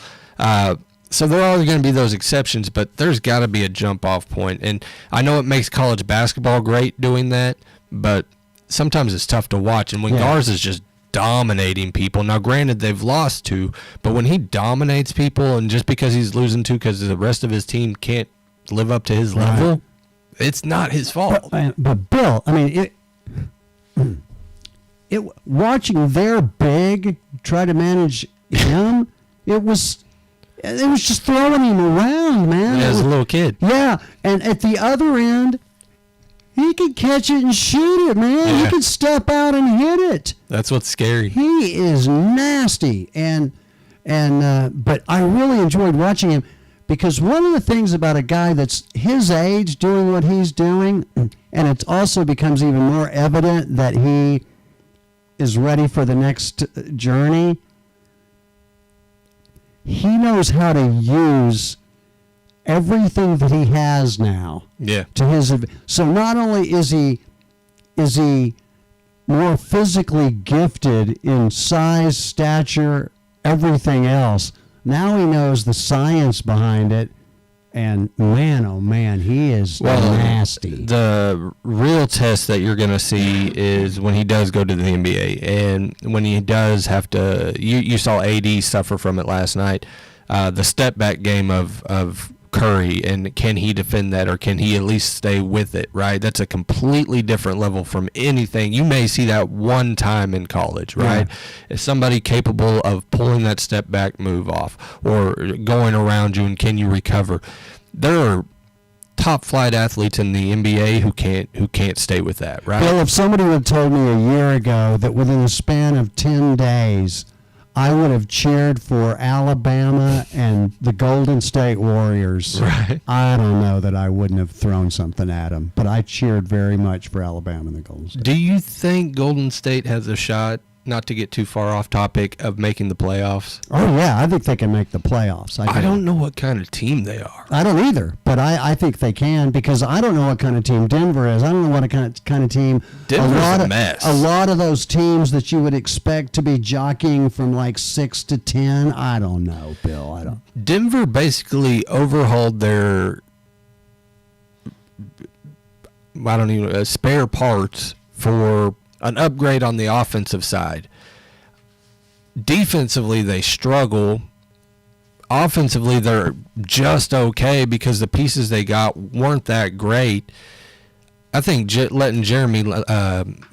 So there are going to be those exceptions, but there's got to be a jump-off point. And I know it makes college basketball great doing that, but sometimes it's tough to watch. And when Garza is just dominating people, now granted they've lost two, but when he dominates people, and just because he's losing two because the rest of his team can't live up to his level, it's not his fault. But Bill, I mean, watching their big try to manage him, it was just throwing him around, man. As a little kid. Yeah, and at the other end, he could catch it and shoot it, man. Yeah. He could step out and hit it. That's what's scary. He is nasty, but I really enjoyed watching him. Because one of the things about a guy that's his age doing what he's doing, and it also becomes even more evident that he is ready for the next journey, he knows how to use everything that he has now to his so not only is he more physically gifted in size, stature, everything else. Now he knows the science behind it, and man, oh man, he is nasty. The real test that you're going to see is when he does go to the NBA, and when he does have to. You saw AD suffer from it last night. The step back game of Curry, and can he defend that, or can he at least stay with it? Right, that's a completely different level from anything. You may see that one time in college, right? Is somebody capable of pulling that step back move off, or going around you, and can you recover? There are top flight athletes in the NBA who can't stay with that, right? Bill, if somebody would have told me a year ago that within the span of 10 days I would have cheered for Alabama and the Golden State Warriors, Right. I don't know that I wouldn't have thrown something at them, but I cheered very much for Alabama and the Golden State. Do you think Golden State has a shot, not to get too far off topic, of making the playoffs? Oh, yeah, I think they can make the playoffs. I don't know what kind of team they are. I don't either, but I think they can, because I don't know what kind of team Denver is. I don't know what kind of team. Denver's a mess. A lot of those teams that you would expect to be jockeying from like 6 to 10, I don't know, Bill. I don't. Denver basically overhauled their, spare parts for an upgrade on the offensive side. Defensively, they struggle. Offensively, they're just okay because the pieces they got weren't that great. I think letting Jeremy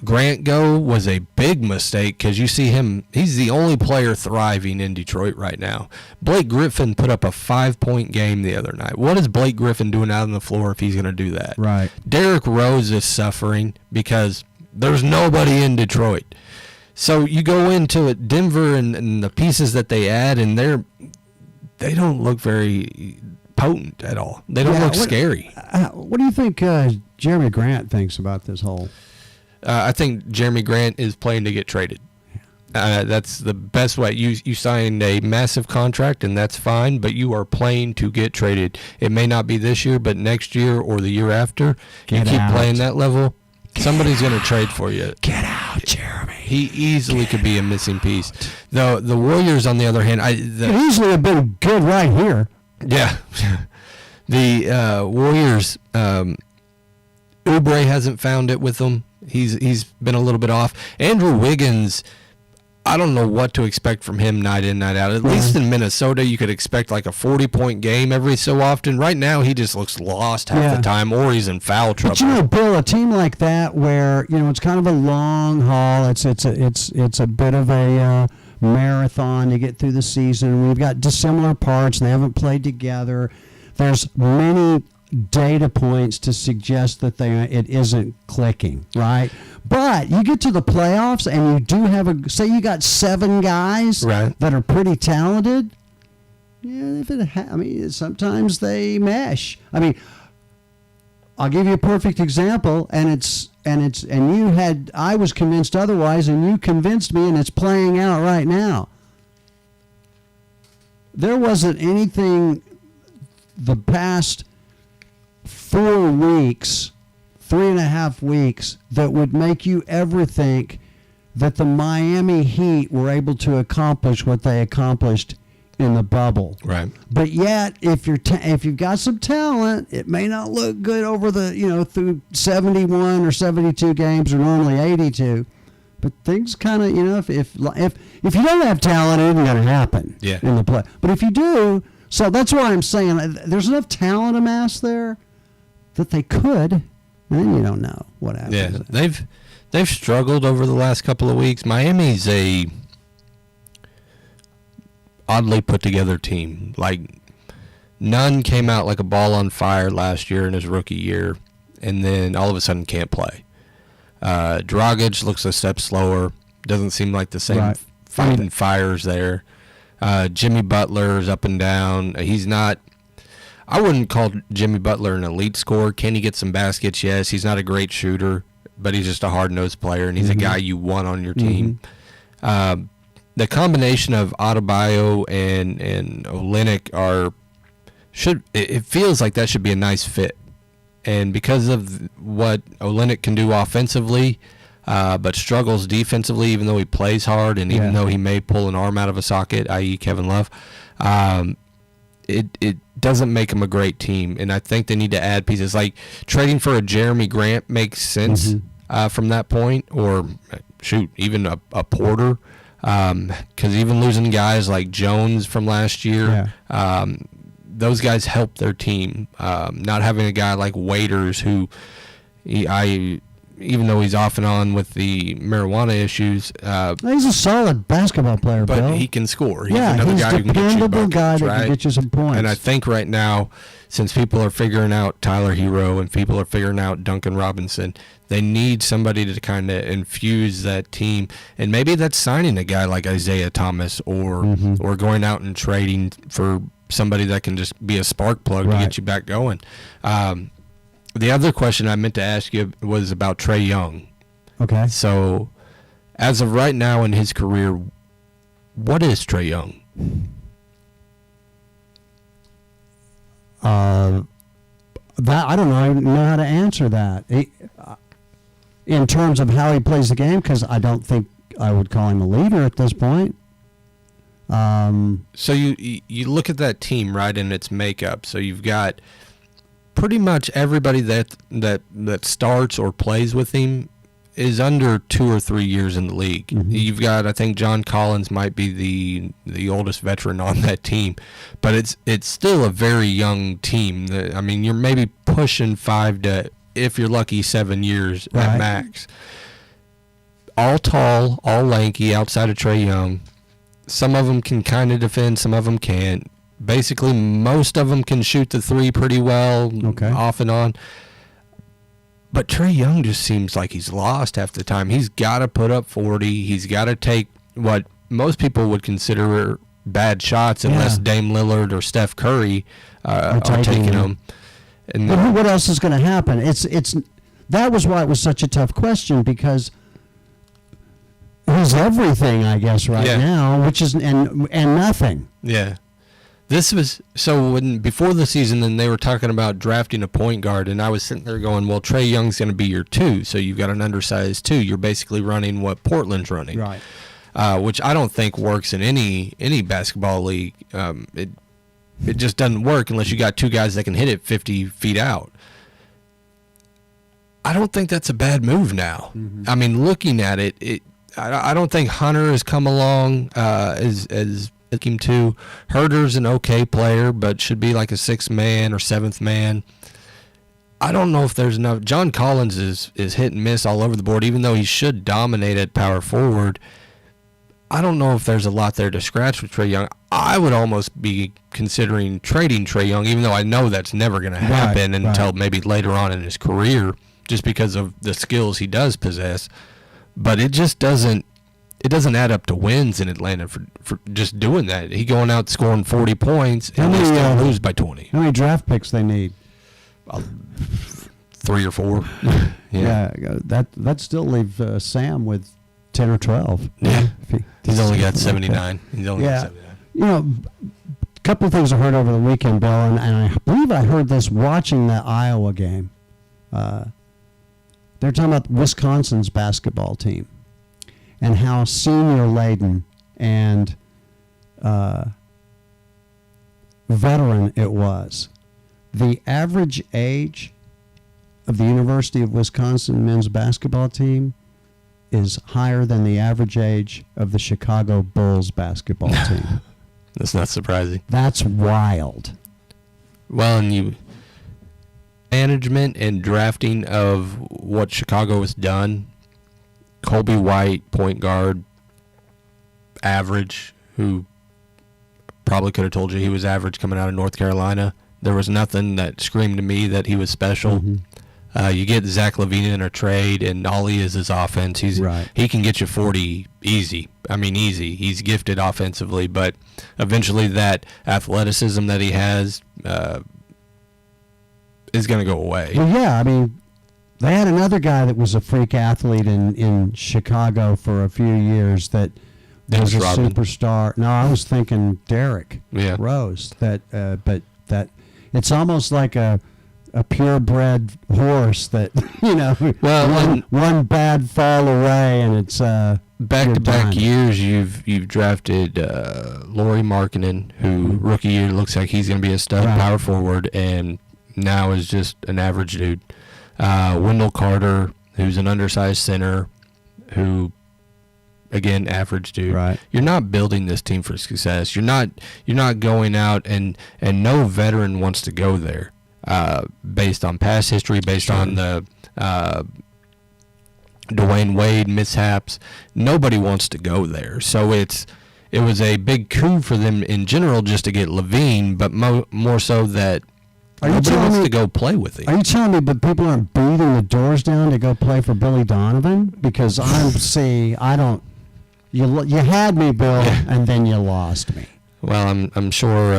Grant go was a big mistake, because you see him, he's the only player thriving in Detroit right now. Blake Griffin put up a 5-point game the other night. What is Blake Griffin doing out on the floor if he's going to do that? Right. Derrick Rose is suffering because there's nobody in Detroit. So you go into it, Denver and the pieces that they add, and they don't look very potent at all. They don't look scary. What do you think Jeremy Grant thinks about this whole? I think Jeremy Grant is playing to get traded. That's the best way. You signed a massive contract, and that's fine, but you are playing to get traded. It may not be this year, but next year or the year after, you keep playing that level, somebody's going to trade for you. Get out, Jeremy. He easily could be a missing piece. The Warriors, on the other hand, Could easily have been good right here. yeah, the Warriors. Oubre hasn't found it with them. He's been a little bit off. Andrew Wiggins, I don't know what to expect from him night in, night out. At least in Minnesota, you could expect like a 40-point game every so often. Right now, he just looks lost half the time, or he's in foul trouble. But you know, Bill, a team like that where it's kind of a long haul. It's a bit of a marathon to get through the season. We've got dissimilar parts, and they haven't played together. There's many data points to suggest that it isn't clicking, right? But you get to the playoffs and you do have say you got 7 guys that are pretty talented. Yeah, sometimes they mesh. I mean, I'll give you a perfect example, I was convinced otherwise, and you convinced me, and it's playing out right now. There wasn't anything the past 4 weeks, 3.5 weeks, that would make you ever think that the Miami Heat were able to accomplish what they accomplished in the bubble. Right. But yet, if you've got some talent, it may not look good over through 71 or 72 games, or normally 82. But things kind of, if you don't have talent, it isn't going to happen in the play. But if you do, so that's why I'm saying there's enough talent amassed there that they could, and then you don't know what happens. Yeah, they've struggled over the last couple of weeks. Miami's a oddly put together team. Like, none came out like a ball on fire last year in his rookie year, and then all of a sudden can't play. Dragic looks a step slower. Doesn't seem like the same fighting fires there. Jimmy Butler's up and down. He's not. I wouldn't call Jimmy Butler an elite scorer. Can he get some baskets? Yes. He's not a great shooter, but he's just a hard-nosed player, and he's a guy you want on your team. The combination of Adebayo and Olynyk it feels like that should be a nice fit. And because of what Olynyk can do offensively, but struggles defensively, even though he plays hard and even though he may pull an arm out of a socket, i.e. Kevin Love, it doesn't make him a great team. And I think they need to add pieces. Like trading for a Jeremy Grant makes sense from that point, or even a Porter. Because even losing guys like Jones from last year, those guys help their team. Not having a guy like Waiters, who even though he's off and on with the marijuana issues, he's a solid basketball player, but Bill. he can score. He's he's another guy who can get you dependable buckets, guy that right? can get you some points. And I think right now, since people are figuring out Tyler Hero and people are figuring out Duncan Robinson, they need somebody to kind of infuse that team. And maybe that's signing a guy like Isaiah Thomas or going out and trading for somebody that can just be a spark plug to get you back going. The other question I meant to ask you was about Trae Young. Okay. So, as of right now in his career, what is Trae Young? That I don't know how to answer that. In terms of how he plays the game, because I don't think I would call him a leader at this point. So you look at that team, right, and its makeup. So you've got pretty much everybody that starts or plays with him is under 2 or 3 years in the league. You've got, I think John Collins might be the oldest veteran on that team, but it's still a very young team. I mean, you're maybe pushing 5 to, if you're lucky, 7 years at max. All tall, all lanky, outside of Trae Young. Some of them can kind of defend, some of them can't. Basically, most of them can shoot the three pretty well, off and on. But Trae Young just seems like he's lost half the time. He's got to put up 40. He's got to take what most people would consider bad shots, unless Dame Lillard or Steph Curry are taking them. And but what else is going to happen? That was why it was such a tough question, because he's everything, I guess, now, which is and nothing. Yeah. This was so when before the season, then they were talking about drafting a point guard, and I was sitting there going, "Well, Trae Young's going to be your 2, so you've got an undersized 2. You're basically running what Portland's running, right?" Which I don't think works in any basketball league. It just doesn't work unless you got 2 guys that can hit it 50 feet out. I don't think that's a bad move now. I mean, looking at it, I don't think Hunter has come along as looking to. Herder's an okay player, but should be like a sixth man or seventh man. I don't know if there's enough. John Collins is hit and miss all over the board, even though he should dominate at power forward. I don't know if there's a lot there to scratch with Trae Young. I would almost be considering trading Trae Young, even though I know that's never going to happen until maybe later on in his career, just because of the skills he does possess. But it just doesn't add up to wins in Atlanta for just doing that. He going out scoring 40 points and they still lose by 20. How many draft picks they need? 3 or 4. Yeah, that still leave Sam with 10 or 12. Yeah. He's only got 79. He's only got 79. You know, a couple of things I heard over the weekend, Bill, and I believe I heard this watching the Iowa game. They're talking about Wisconsin's basketball team and how senior-laden and veteran it was. The average age of the University of Wisconsin men's basketball team is higher than the average age of the Chicago Bulls basketball team. That's not surprising. That's wild. Well, and management and drafting of what Chicago has done. Colby White, point guard, average, who probably could have told you he was average coming out of North Carolina. There was nothing that screamed to me that he was special. You get Zach LaVine in a trade, and all he is offense. He can get you 40 easy. I mean, easy. He's gifted offensively, but eventually that athleticism that he has is going to go away. Well, yeah, I mean, they had another guy that was a freak athlete in Chicago for a few years that was a superstar. No, I was thinking Derrick Rose. But that it's almost like a purebred horse that, you know, one bad fall away and it's back-to-back years you've drafted Lauri Markkanen, who rookie year looks like he's going to be a stud power forward, and now is just an average dude. Wendell Carter, who's an undersized center, who again average dude. Right. You're not building this team for success. You're not going out and no veteran wants to go there. Based on past history, based on the Dwayne Wade mishaps, nobody wants to go there. So it was a big coup for them in general just to get LaVine, but more so that nobody wants to go play with him. Are you telling me but people aren't beating the doors down to go play for Billy Donovan? Because you had me, Bill, and then you lost me. Well, I'm sure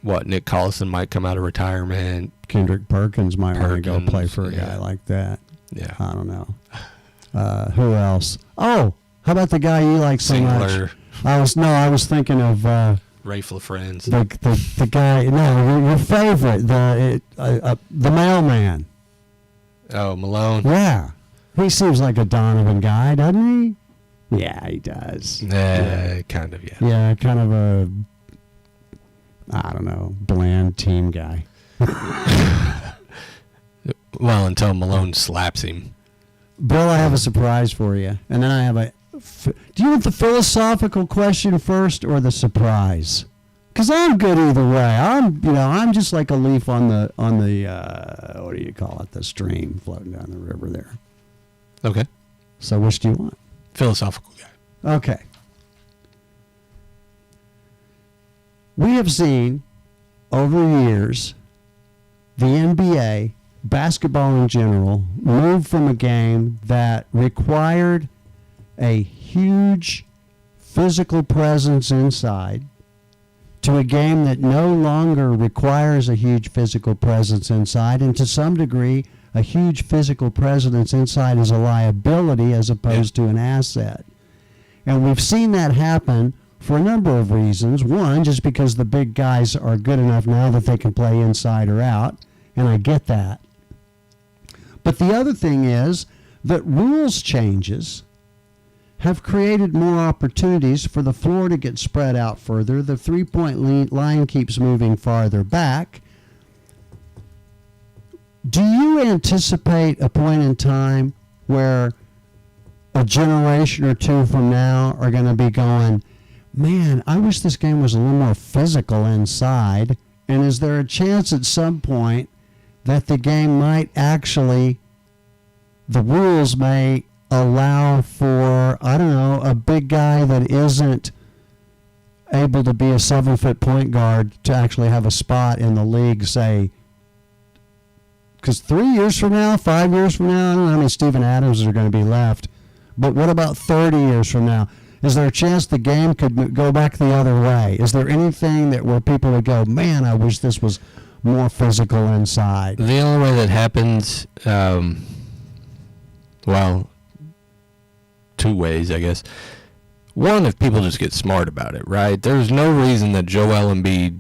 Nick Collison might come out of retirement. Kendrick Perkins might want to go play for a guy like that. Yeah. I don't know. Who else? Oh, how about the guy you like so much? I was thinking of Rafe LaFrance. The guy, your favorite, the mailman. Oh, Malone. Yeah. He seems like a Donovan guy, doesn't he? Yeah, he does. Kind of, yeah. Yeah, kind of a, I don't know, bland team guy. Well, until Malone slaps him. Bill, I have a surprise for you. And then I have do you want the philosophical question first or the surprise? Because I'm good either way. I'm just like a leaf on the what do you call it? The stream floating down the river there. Okay. So which do you want? Philosophical guy. Okay. We have seen over years the NBA, basketball in general, move from a game that required a huge physical presence inside to a game that no longer requires a huge physical presence inside, and to some degree, a huge physical presence inside is a liability as opposed to an asset. And we've seen that happen for a number of reasons. One, just because the big guys are good enough now that they can play inside or out, and I get that. But the other thing is that rules changes have created more opportunities for the floor to get spread out further. The three-point line keeps moving farther back. do you anticipate a point in time where a generation or two from now are going to be going, man, I wish this game was a little more physical inside? And is there a chance at some point that the game might actually, the rules may allow for, I don't know, a big guy that isn't able to be a 7-foot point guard to actually have a spot in the league, say, because 3 years from now, 5 years from now, I don't know how many Steven Adams are going to be left, but what about 30 years from now? Is there a chance the game could go back the other way? Is there anything that where people would go, man, I wish this was more physical inside? The only way that happens, well, two ways, I guess. One, if people just get smart about it, right? There's no reason that Joel Embiid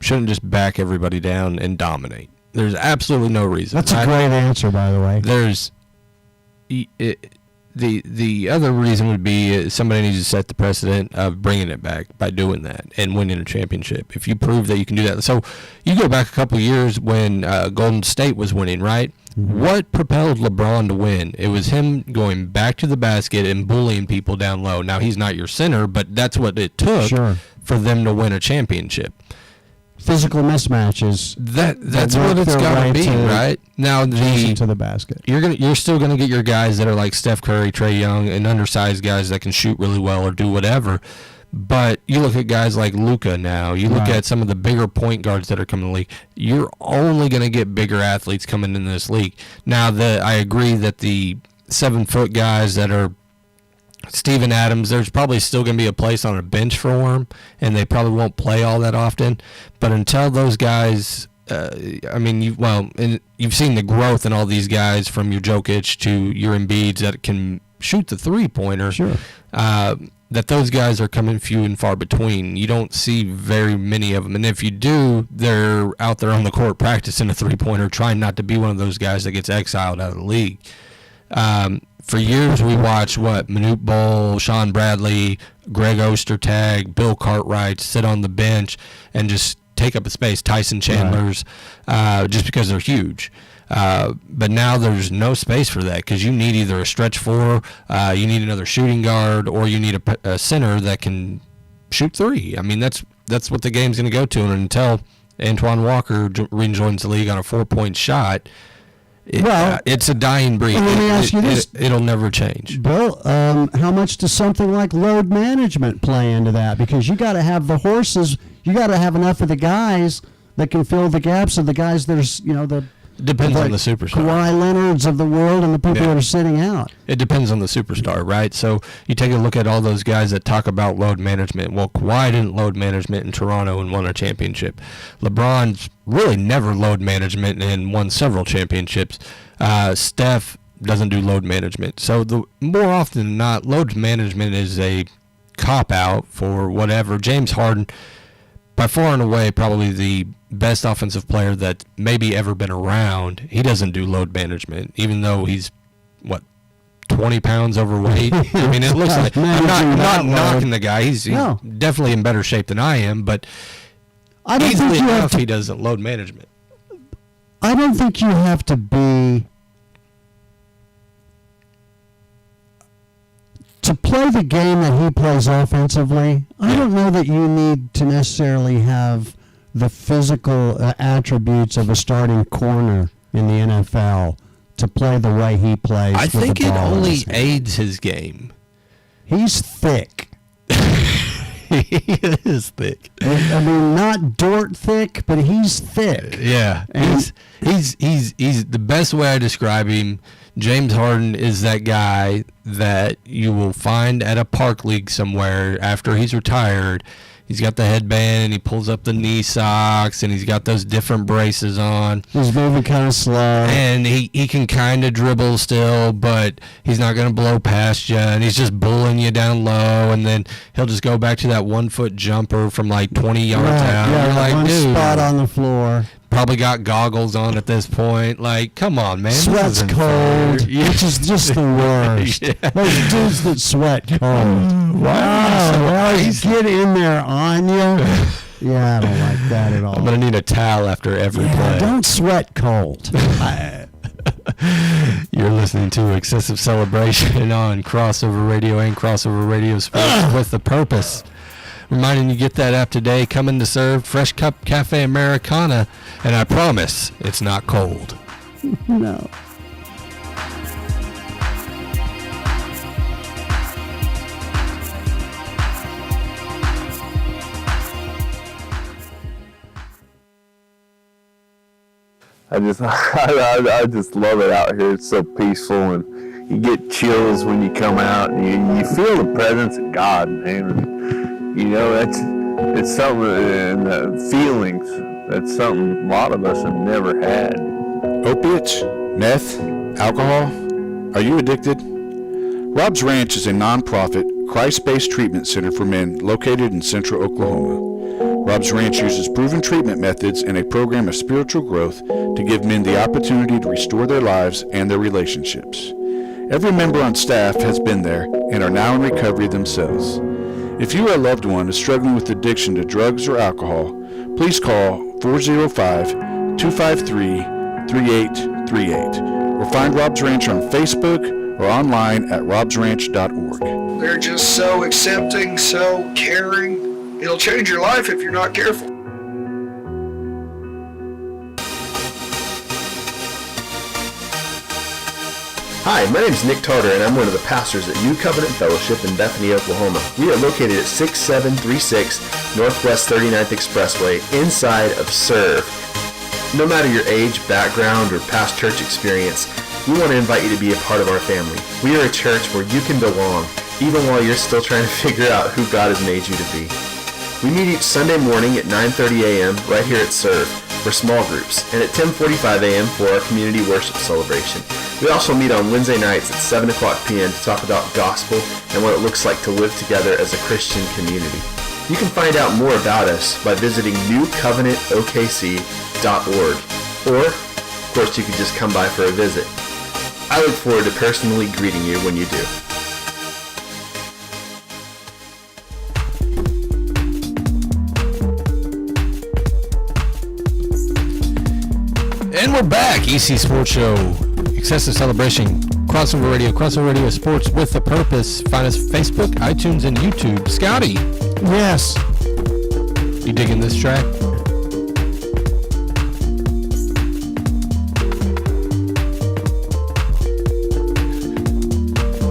shouldn't just back everybody down and dominate. There's absolutely no reason. That's a great answer, by the way. There's the other reason would be somebody needs to set the precedent of bringing it back by doing that and winning a championship. If you prove that you can do that. So you go back a couple years when Golden State was winning, right? Mm-hmm. What propelled LeBron to win? It was him going back to the basket and bullying people down low. Now, he's not your center, but that's what it took for them to win a championship. Physical mismatches. That's what it's got to be, right? Now to the basket. You're still gonna get your guys that are like Steph Curry, Trae Young, and undersized guys that can shoot really well or do whatever. But you look at guys like Luka now. You look at some of the bigger point guards that are coming in the league. You're only gonna get bigger athletes coming in this league. Now, I agree that the 7-foot guys that are Steven Adams, there's probably still going to be a place on a bench for him, and they probably won't play all that often. But until those guys, you've seen the growth in all these guys from your Jokic to your Embiids that can shoot the three-pointer. Sure. That those guys are coming few and far between. You don't see very many of them, and if you do, they're out there on the court practicing a three-pointer, trying not to be one of those guys that gets exiled out of the league. For years, we watched Manute Bol, Sean Bradley, Greg Ostertag, Bill Cartwright sit on the bench and just take up a space. Tyson Chandler's, just because they're huge. But now there's no space for that because you need either a stretch four, you need another shooting guard, or you need a center that can shoot three. I mean, that's what the game's going to go to. And until Antoine Walker rejoins the league on a 4-point shot, it's a dying breed. Let me ask you this. It'll never change. Bill, how much does something like load management play into that? Because you got to have the horses, you got to have enough of the guys that can fill the gaps of the guys that are, Depends on the superstar. Kawhi Leonards of the world and the people that are sitting out. It depends on the superstar, right? So you take a look at all those guys that talk about load management. Well, Kawhi didn't load management in Toronto and won a championship. LeBron's really never load management and won several championships. Steph doesn't do load management. So more often than not, load management is a cop-out for whatever. James Harden, by far and away, probably the best offensive player that maybe ever been around. He doesn't do load management, even though he's 20 pounds overweight. I mean, it looks like I'm not knocking the guy. He's definitely in better shape than I am, but easily enough he doesn't load management. I don't think you have to be to play the game that he plays offensively. I don't know that you need to necessarily have the physical attributes of a starting corner in the NFL to play the way he plays. I think it only aids his game. He's thick. He is thick. I mean, not Dort thick, but he's thick. Yeah, and he's the best way I describe him. James Harden is that guy that you will find at a park league somewhere after he's retired. He's got the headband and he pulls up the knee socks and he's got those different braces on. He's moving kind of slow. And he can kind of dribble still, but he's not going to blow past you. And he's just bullying you down low. And then he'll just go back to that 1-foot jumper from like 20 yards out. Yeah, you're like, one dude, spot on the floor. Probably got goggles on at this point. Like, come on, man. Sweat's cold, which is just the worst. Those dudes that sweat cold. Wow, you get in there on you. Yeah, I don't like that at all. I'm gonna need a towel after every play. Don't sweat cold. You're listening to Excessive Celebration on Crossover Radio and Crossover Radio Sports with the Purpose. Reminding you, get that app today. Coming to serve Fresh Cup Cafe Americana, and I promise it's not cold. No. I just love it out here. It's so peaceful, and you get chills when you come out, and you feel the presence of God, man. And, you know, it's something, and the feelings. That's something a lot of us have never had. Opiates, meth, alcohol. Are you addicted? Rob's Ranch is a non-profit, Christ-based treatment center for men located in central Oklahoma. Rob's Ranch uses proven treatment methods and a program of spiritual growth to give men the opportunity to restore their lives and their relationships. Every member on staff has been there and are now in recovery themselves. If you or a loved one is struggling with addiction to drugs or alcohol, please call 405-253-3838 or find Rob's Ranch on Facebook or online at robsranch.org. They're just so accepting, so caring. It'll change your life if you're not careful. Hi, my name is Nick Tarter, and I'm one of the pastors at New Covenant Fellowship in Bethany, Oklahoma. We are located at 6736 Northwest 39th Expressway, inside of Serve. No matter your age, background, or past church experience, we want to invite you to be a part of our family. We are a church where you can belong, even while you're still trying to figure out who God has made you to be. We meet each Sunday morning at 9:30 a.m. right here at Serve for small groups, and at 10:45 a.m. for our community worship celebration. We also meet on Wednesday nights at 7 o'clock p.m. to talk about gospel and what it looks like to live together as a Christian community. You can find out more about us by visiting newcovenantokc.org, or, of course, you could just come by for a visit. I look forward to personally greeting you when you do. And we're back. EC Sports Show, Excessive Celebration, Crossover Radio Sports with the Purpose. Find us Facebook, iTunes, and YouTube. Scotty. Yes. You digging this track?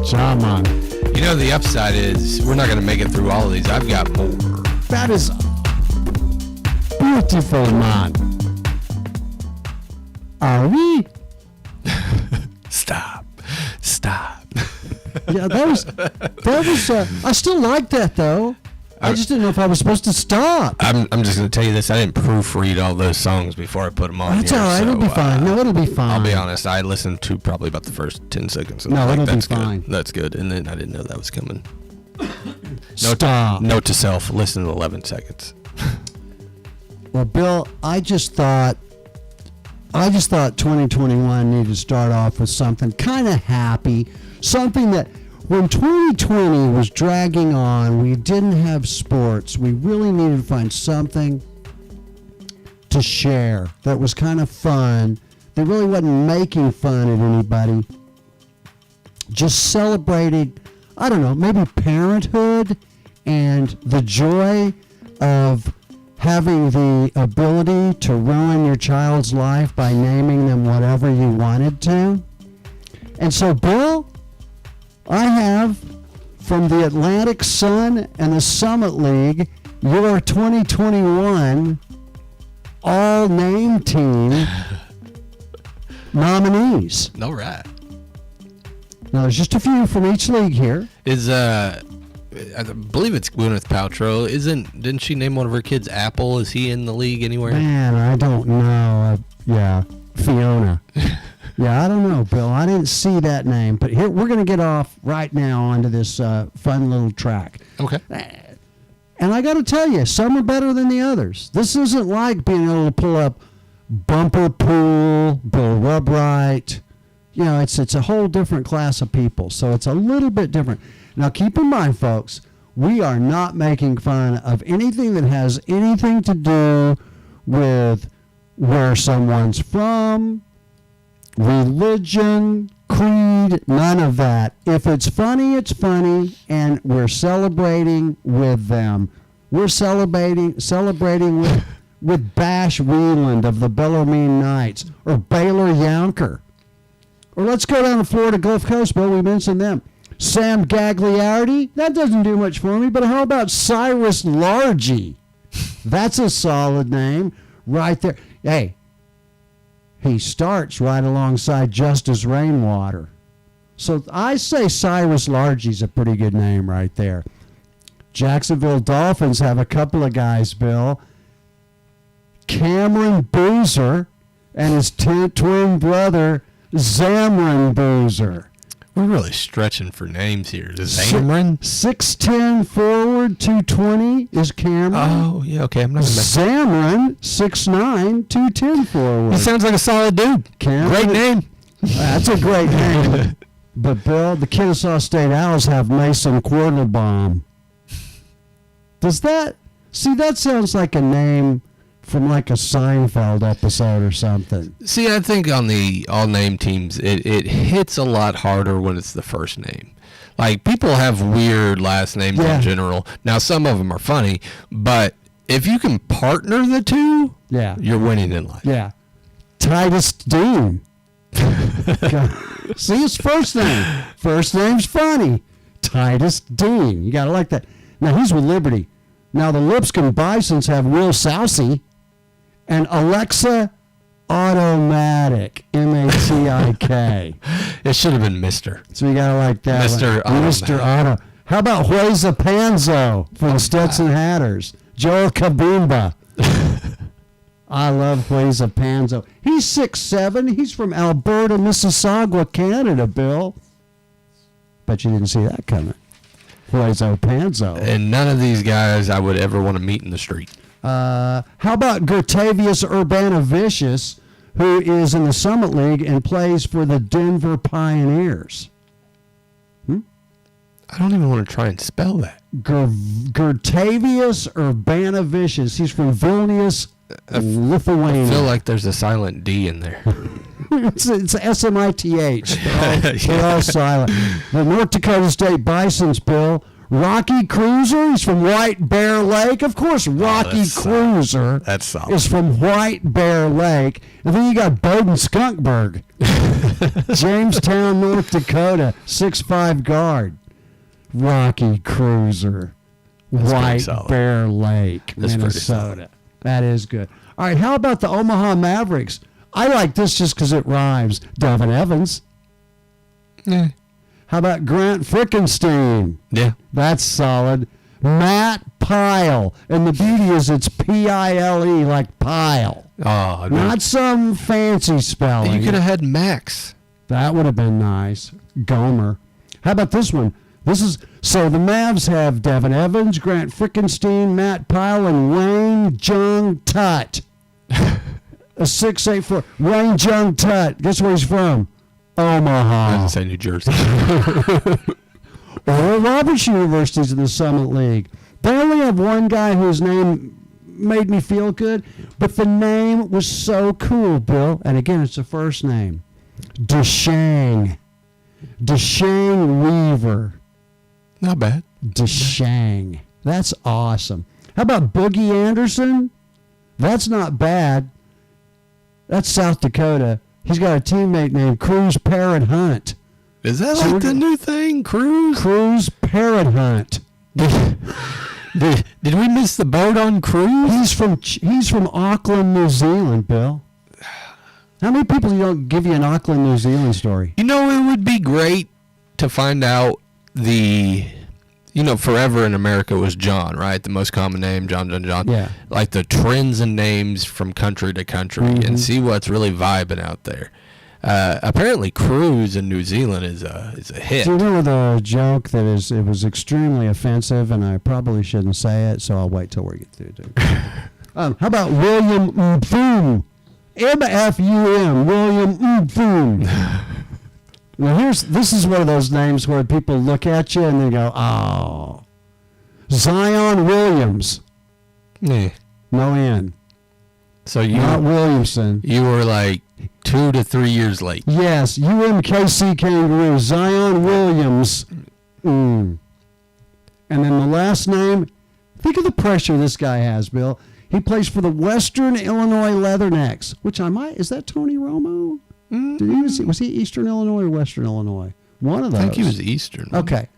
Shaman. You know, the upside is we're not going to make it through all of these. I've got more. That is beautiful, man. Are we? Stop. Yeah, that was. I still like that though. I just didn't know if I was supposed to stop. I'm just going to tell you this. I didn't proofread all those songs before I put them on. That's here, all right. so, It'll be fine. No, it'll be fine. I'll be honest. I listened to probably about the first 10 seconds. And No, I'm it'll like, be that's fine. Good. That's good. And then I didn't know that was coming. Stop. Note to self, listen to 11 seconds. Well, Bill, I just thought 2021 needed to start off with something kind of happy, something that when 2020 was dragging on, we didn't have sports. We really needed to find something to share that was kind of fun, that really wasn't making fun at anybody. Just celebrating, I don't know, maybe parenthood and the joy of having the ability to ruin your child's life by naming them whatever you wanted to. And so, Bill, I have from the Atlantic Sun and the Summit League your 2021 all-name team nominees. All right. Now, there's just a few from each league here. Is I believe it's Gwyneth Paltrow. Didn't she name one of her kids Apple? Is he in the league anywhere? Man, I don't know. Yeah, Fiona. Yeah, I don't know, Bill. I didn't see that name. But here, we're going to get off right now onto this fun little track. Okay. And I got to tell you, some are better than the others. This isn't like being able to pull up Bumper Pool, Bill Rubright. You know, it's a whole different class of people. So it's a little bit different. Now, keep in mind, folks, We are not making fun of anything that has anything to do with where someone's from, religion, creed, none of that. If it's funny, it's funny, and we're celebrating with them. We're celebrating with Bash Wheeland of the Bellarmine Knights, or Baylor Younker. Or let's go down to Florida Gulf Coast, Bill. We mentioned them. Sam Gagliardi, that doesn't do much for me, but how about Cyrus Largy? That's a solid name right there. Hey, he starts right alongside Justice Rainwater. So I say Cyrus Largy's a pretty good name right there. Jacksonville Dolphins have a couple of guys, Bill. Cameron Boozer and his twin brother, Zamron Boozer. We're really stretching for names here. Zamron? 6'10 forward, 220 is Cameron. Oh, yeah, okay. I'm not gonna mess. Zamron, 6'9, 210 forward. He sounds like a solid dude. Cameron, Great name. That's a great name. But, Bill, the Kennesaw State Owls have Mason Quarterbaum. Does that... See, that sounds like a name from like a Seinfeld episode or something. See, I think on the all-name teams, it hits a lot harder when it's the first name. Like, people have weird last names in general. Now, some of them are funny, but if you can partner the two, you're winning in life. Yeah. Titus Dean. See, his first name. First name's funny. Titus Dean. You got to like that. Now, he's with Liberty. Now, the Lipscomb Bisons have Will Sousey and Alexa Automatic. Matik. It should have been Mr. So you got to like that. Mr. Mr. Auto. How about Huesa Panzo from Stetson Hatters? Joel Kabumba. I love Huesa Panzo. He's 6'7". He's from Alberta, Mississauga, Canada, Bill. Bet you didn't see that coming. Huesa Panzo. And none of these guys I would ever want to meet in the street. How about Gertavius Urbanavicius, who is in the Summit League and plays for the Denver Pioneers? I don't even want to try and spell that. Gertavius Urbanavicius. He's from Vilnius, Lithuania. I feel like there's a silent D in there. It's S-M-I-T-H. They're all silent. The North Dakota State Bisons, Bill. Rocky Cruiser, he's from White Bear Lake. Of course, Rocky Cruiser that's solid. is from White Bear Lake. And then you got Bowden Skunkberg. Jamestown, North Dakota, 6'5" guard. Rocky Cruiser. White Bear Lake, Minnesota. That is good. All right, how about the Omaha Mavericks? I like this just because it rhymes. Devin Evans. Yeah. How about Grant Frickenstein? Yeah. That's solid. Matt Pyle. And the beauty is it's P-I-L-E, like pile. Oh, not some fancy spelling. You could have had Max. That would have been nice. Gomer. How about this one? So the Mavs have Devin Evans, Grant Frickenstein, Matt Pyle, and Wayne Jung Tut. A 6'8" Wayne Jung Tut. Guess where he's from? Omaha. I didn't say New Jersey. Oral Roberts University's in the Summit League. They only have one guy whose name made me feel good, but the name was so cool, Bill. And again, it's the first name. Deshang. Deshang Weaver. Not bad. Deshang. That's awesome. How about Boogie Anderson? That's not bad. That's South Dakota. He's got a teammate named Cruz Parrot Hunt. Is that like the new thing, Cruz? Cruz Parrot Hunt. Did we miss the boat on Cruz? He's from Auckland, New Zealand, Bill. How many people don't give you an Auckland, New Zealand story? You know, it would be great to find out forever in America was John, right? The most common name, John. Yeah. Like the trends and names from country to country and see what's really vibing out there. Apparently, Cruz in New Zealand is a hit. Do you remember the joke that it was extremely offensive, and I probably shouldn't say it, so I'll wait till we get through to it. How about William Mfum? M-F-U-M, William Mfum. Now, this is one of those names where people look at you and they go, oh. Zion Williams. Yeah. No N. So Not Williamson. you were like 2 to 3 years late. Yes, UMKC Kangaroo, Zion Williams. And then the last name, think of the pressure this guy has, Bill. He plays for the Western Illinois Leathernecks, which is that Tony Romo? Was he Eastern Illinois or Western Illinois? One of those. I think he was Eastern. Okay.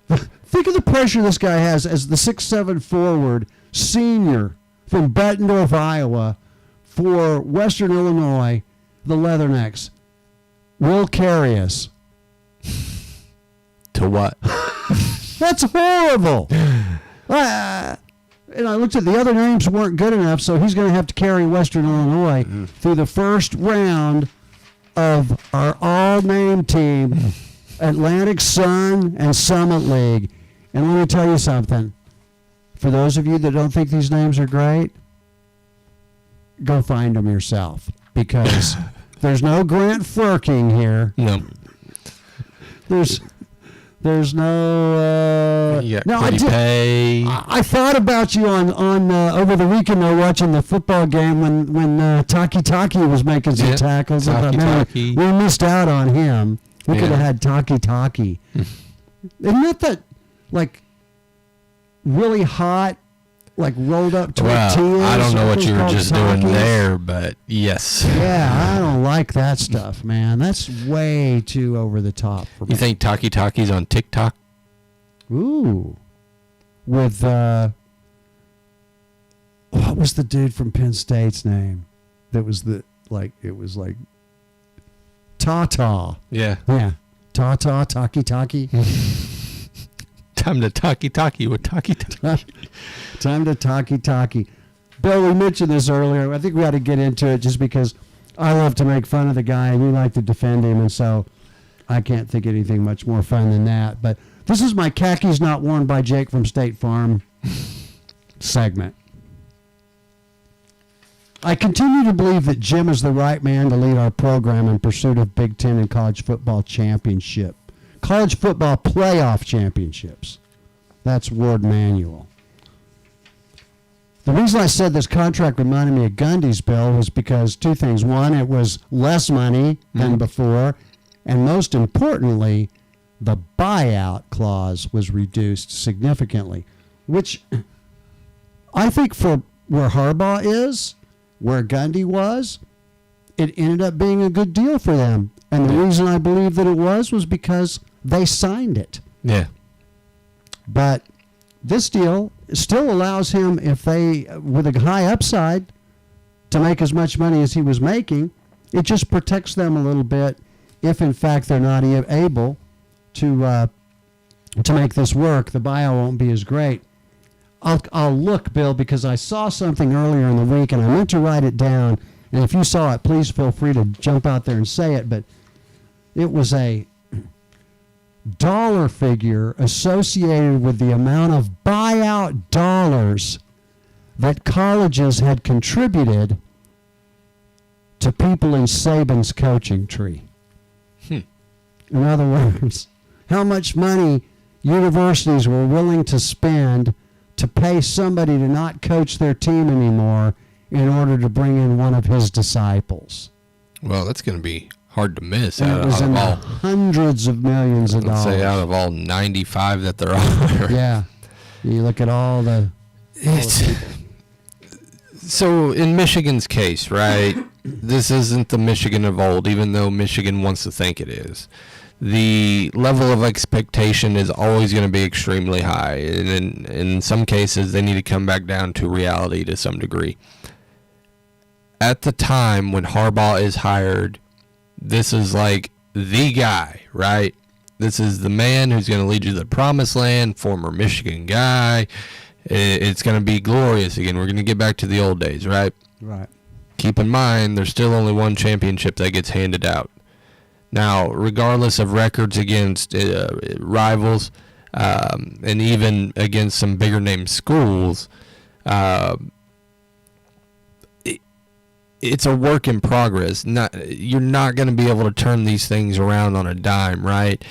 Think of the pressure this guy has as the 6'7" forward, senior from Bettendorf, Iowa, for Western Illinois, the Leathernecks. Will Carius. To what? That's horrible. And I looked at the other names weren't good enough, so he's going to have to carry Western Illinois through the first round of our all-name team, Atlantic Sun and Summit League. And let me tell you something. For those of you that don't think these names are great, go find them yourself, because there's no Grant Furking here. No. There's no. I thought about you on over the weekend though, watching the football game when Taki was making some tackles. Taki. We missed out on him. We could have had Taki. Isn't that like really hot, like rolled up tortillas? Well, I don't know what you were just doing Takis? there, but yes. Yeah, I don't like that stuff, man. That's way too over the top for me. You think Taki's on TikTok? Ooh. With, what was the dude from Penn State's name? That was it was like Tata. Yeah. Yeah. Tata, Taki. Time to Taki with Taki. Time to Taki. Bill, we mentioned this earlier. I think we ought to get into it just because I love to make fun of the guy and you like to defend him, and so I can't think of anything much more fun than that. But this is my khakis not worn by Jake from State Farm segment. I continue to believe that Jim is the right man to lead our program in pursuit of Big Ten and college football playoff championships. That's Ward Manuel. The reason I said this contract reminded me of Gundy's, Bill, was because two things. One, it was less money than before, and most importantly, the buyout clause was reduced significantly, which I think for where Harbaugh is, where Gundy was, it ended up being a good deal for them. And the reason I believe that it was because they signed it. Yeah. But this deal still allows him, if they, with a high upside, to make as much money as he was making. It just protects them a little bit if, in fact, they're not able to make this work. The buyout won't be as great. I'll look, Bill, because I saw something earlier in the week, and I meant to write it down. And if you saw it, please feel free to jump out there and say it. But it was a dollar figure associated with the amount of buyout dollars that colleges had contributed to people in Saban's coaching tree. In other words, how much money universities were willing to spend to pay somebody to not coach their team anymore in order to bring in one of his disciples. Well, that's going to be hard to miss. And it was in the hundreds of millions of dollars. Let's say out of all 95 that there are. Yeah. You look at all the... So in Michigan's case, right, this isn't the Michigan of old, even though Michigan wants to think it is. The level of expectation is always going to be extremely high. And in some cases, they need to come back down to reality to some degree. At the time when Harbaugh is hired, this is like the guy, right? This is the man who's going to lead you to the promised land, former Michigan guy. It's going to be glorious again. We're going to get back to the old days, right? Right. Keep in mind, there's still only one championship that gets handed out. Now, regardless of records against rivals and even against some bigger name schools, it's a work in progress. You're not going to be able to turn these things around on a dime, right?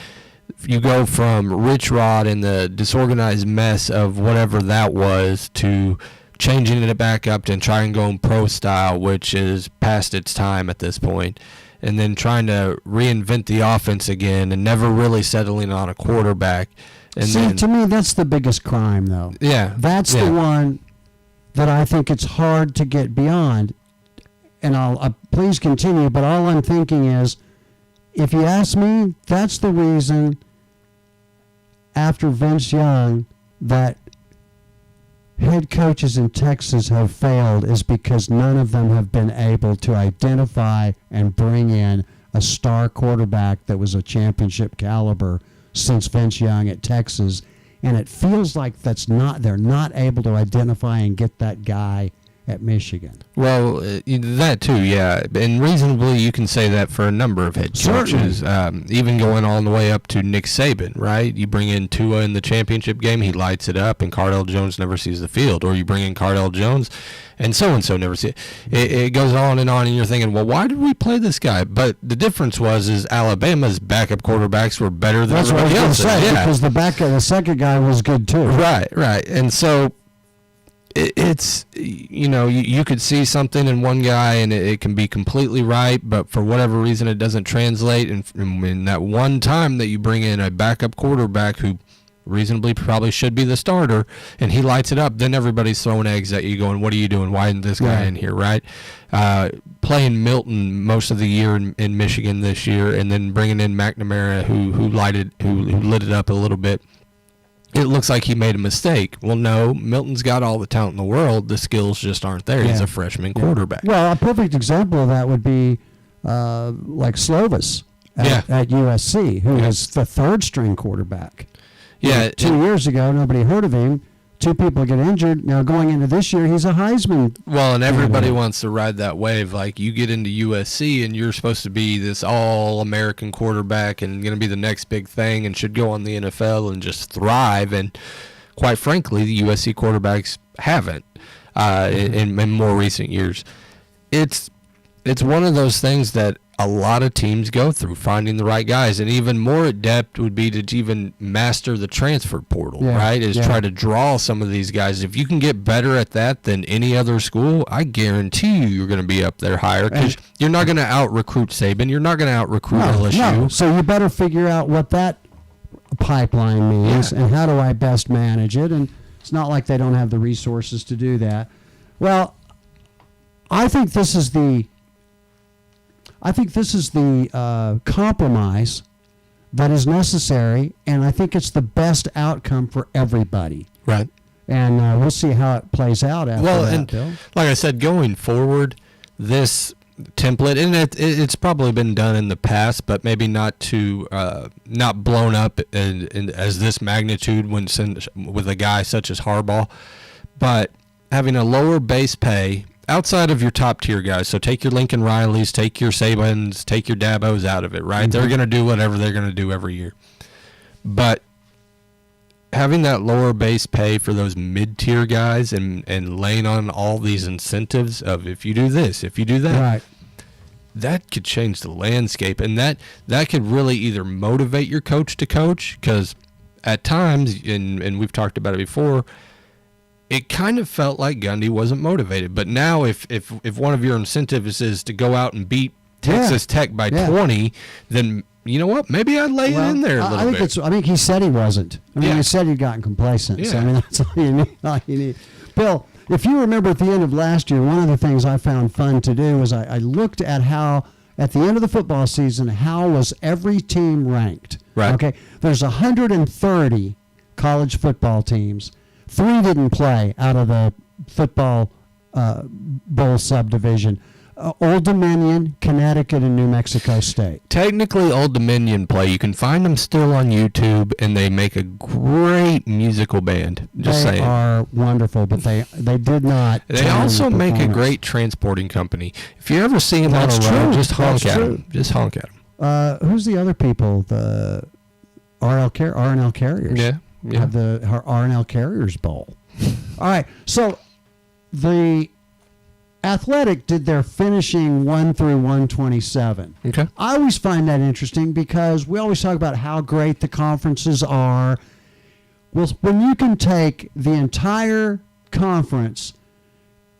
you go from Rich Rod and the disorganized mess of whatever that was to changing it back up and trying going pro style, which is past its time at this point, and then trying to reinvent the offense again and never really settling on a quarterback. And See, then, to me, that's the biggest crime, though. yeah, That's yeah. the one that I think it's hard to get beyond. And I'll please continue, but all I'm thinking is, if you ask me, that's the reason after Vince Young that head coaches in Texas have failed, is because none of them have been able to identify and bring in a star quarterback that was a championship caliber since Vince Young at Texas. And it feels like they're not able to identify and get that guy at Michigan. Well, that too, yeah. And reasonably, you can say that for a number of head coaches, even going all the way up to Nick Saban, right? You bring in Tua in the championship game, he lights it up, and Cardale Jones never sees the field. Or you bring in Cardale Jones, and so-and-so never sees it. It goes on, and you're thinking, well, why did we play this guy? But the difference is Alabama's backup quarterbacks were better than That's what I everybody was going to else's. say, because the second guy was good too. Right. And so it's, you could see something in one guy and it can be completely right, but for whatever reason it doesn't translate. And in that one time that you bring in a backup quarterback who reasonably probably should be the starter and he lights it up, then everybody's throwing eggs at you going, what are you doing? Why isn't this guy in here, right? Playing Milton most of the year in Michigan this year, and then bringing in McNamara who lit it up a little bit. It looks like he made a mistake. Well, no, Milton's got all the talent in the world. The skills just aren't there. He's a freshman quarterback. Well, a perfect example of that would be like Slovis at USC, who was the third string quarterback. Yeah. 2 years ago, nobody heard of him. 2 people get injured. Now going into this year, he's a Heisman. Well, and everybody wants to ride that wave. Like, you get into USC and you're supposed to be this all-American quarterback and going to be the next big thing and should go on the NFL and just thrive. And quite frankly, the USC quarterbacks haven't in more recent years. It's one of those things that a lot of teams go through, finding the right guys. And even more adept would be to even master the transfer portal, right? Try to draw some of these guys. If you can get better at that than any other school, I guarantee you're going to be up there higher, because you're not going to out-recruit Saban. You're not going to out-recruit LSU. No. So you better figure out what that pipeline means and how do I best manage it. And it's not like they don't have the resources to do that. Well, I think this is the compromise that is necessary, and I think it's the best outcome for everybody. Right. And we'll see how it plays out after that, Bill. Like I said, going forward, this template, and it's probably been done in the past, but maybe not blown up as this magnitude with a guy such as Harbaugh. But having a lower base pay outside of your top tier guys, so take your Lincoln Rileys, take your Sabans, take your Dabos out of it, right? Mm-hmm. They're going to do whatever they're going to do every year. But having that lower base pay for those mid-tier guys and laying on all these incentives of if you do this, if you do that, right, that could change the landscape. And that could really either motivate your coach to coach, because at times, and we've talked about it before, it kind of felt like Gundy wasn't motivated. But now if one of your incentives is to go out and beat Texas Tech by 20, then you know what? Maybe I'd lay it in there a little bit. I think he said he wasn't. He said he'd gotten complacent. Yeah. So, I mean, that's all you need. Bill, if you remember at the end of last year, one of the things I found fun to do was I looked at how, at the end of the football season, how was every team ranked. Right. Okay. There's 130 college football teams. 3 didn't play out of the football bowl subdivision. Old Dominion, Connecticut, and New Mexico State. Technically, Old Dominion play. You can find them still on YouTube, and they make a great musical band. Just saying. They are wonderful, but they did not. They also make a great transporting company. If you ever see them on a road, just honk at them. Just honk at them. Who's the other people? The R&L Carriers. Yeah. Have the R&L Carriers Bowl. All right. So the Athletic did their finishing 1 through 127. Okay. I always find that interesting because we always talk about how great the conferences are. Well, when you can take the entire conference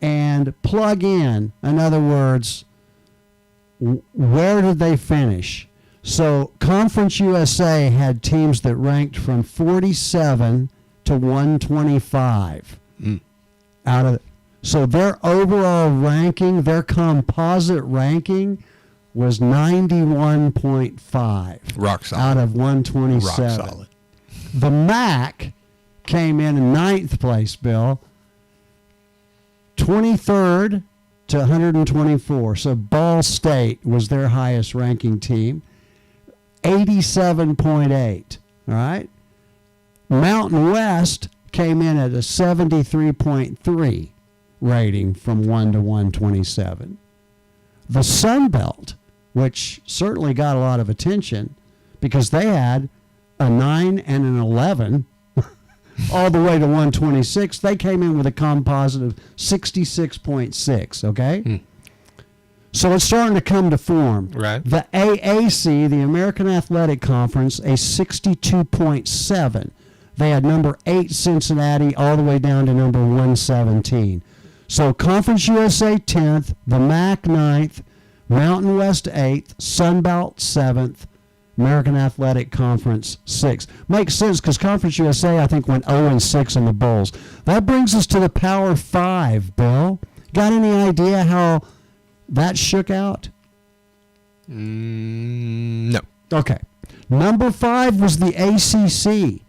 and plug in other words, where did they finish? So Conference USA had teams that ranked from 47 to 125 out of. So their overall ranking, their composite ranking, was 91.5 Rock solid. out of 127. Rock solid. The MAC came in ninth place, Bill. 23rd to 124. So Ball State was their highest ranking team. 87.8. All right. Mountain West came in at a 73.3 rating from 1 to 127. The Sun Belt, which certainly got a lot of attention because they had a 9 and an 11 all the way to 126. They came in with a composite of 66.6, okay? So it's starting to come to form. Right. The AAC, the American Athletic Conference, a 62.7. They had number 8 Cincinnati all the way down to number 117. So Conference USA 10th, the MAC 9th, Mountain West 8th, Sunbelt 7th, American Athletic Conference 6th. Makes sense because Conference USA, I think, went 0-6 in the bowls. That brings us to the Power 5, Bill. Got any idea how that shook out? No. Okay. Number 5 was the ACC.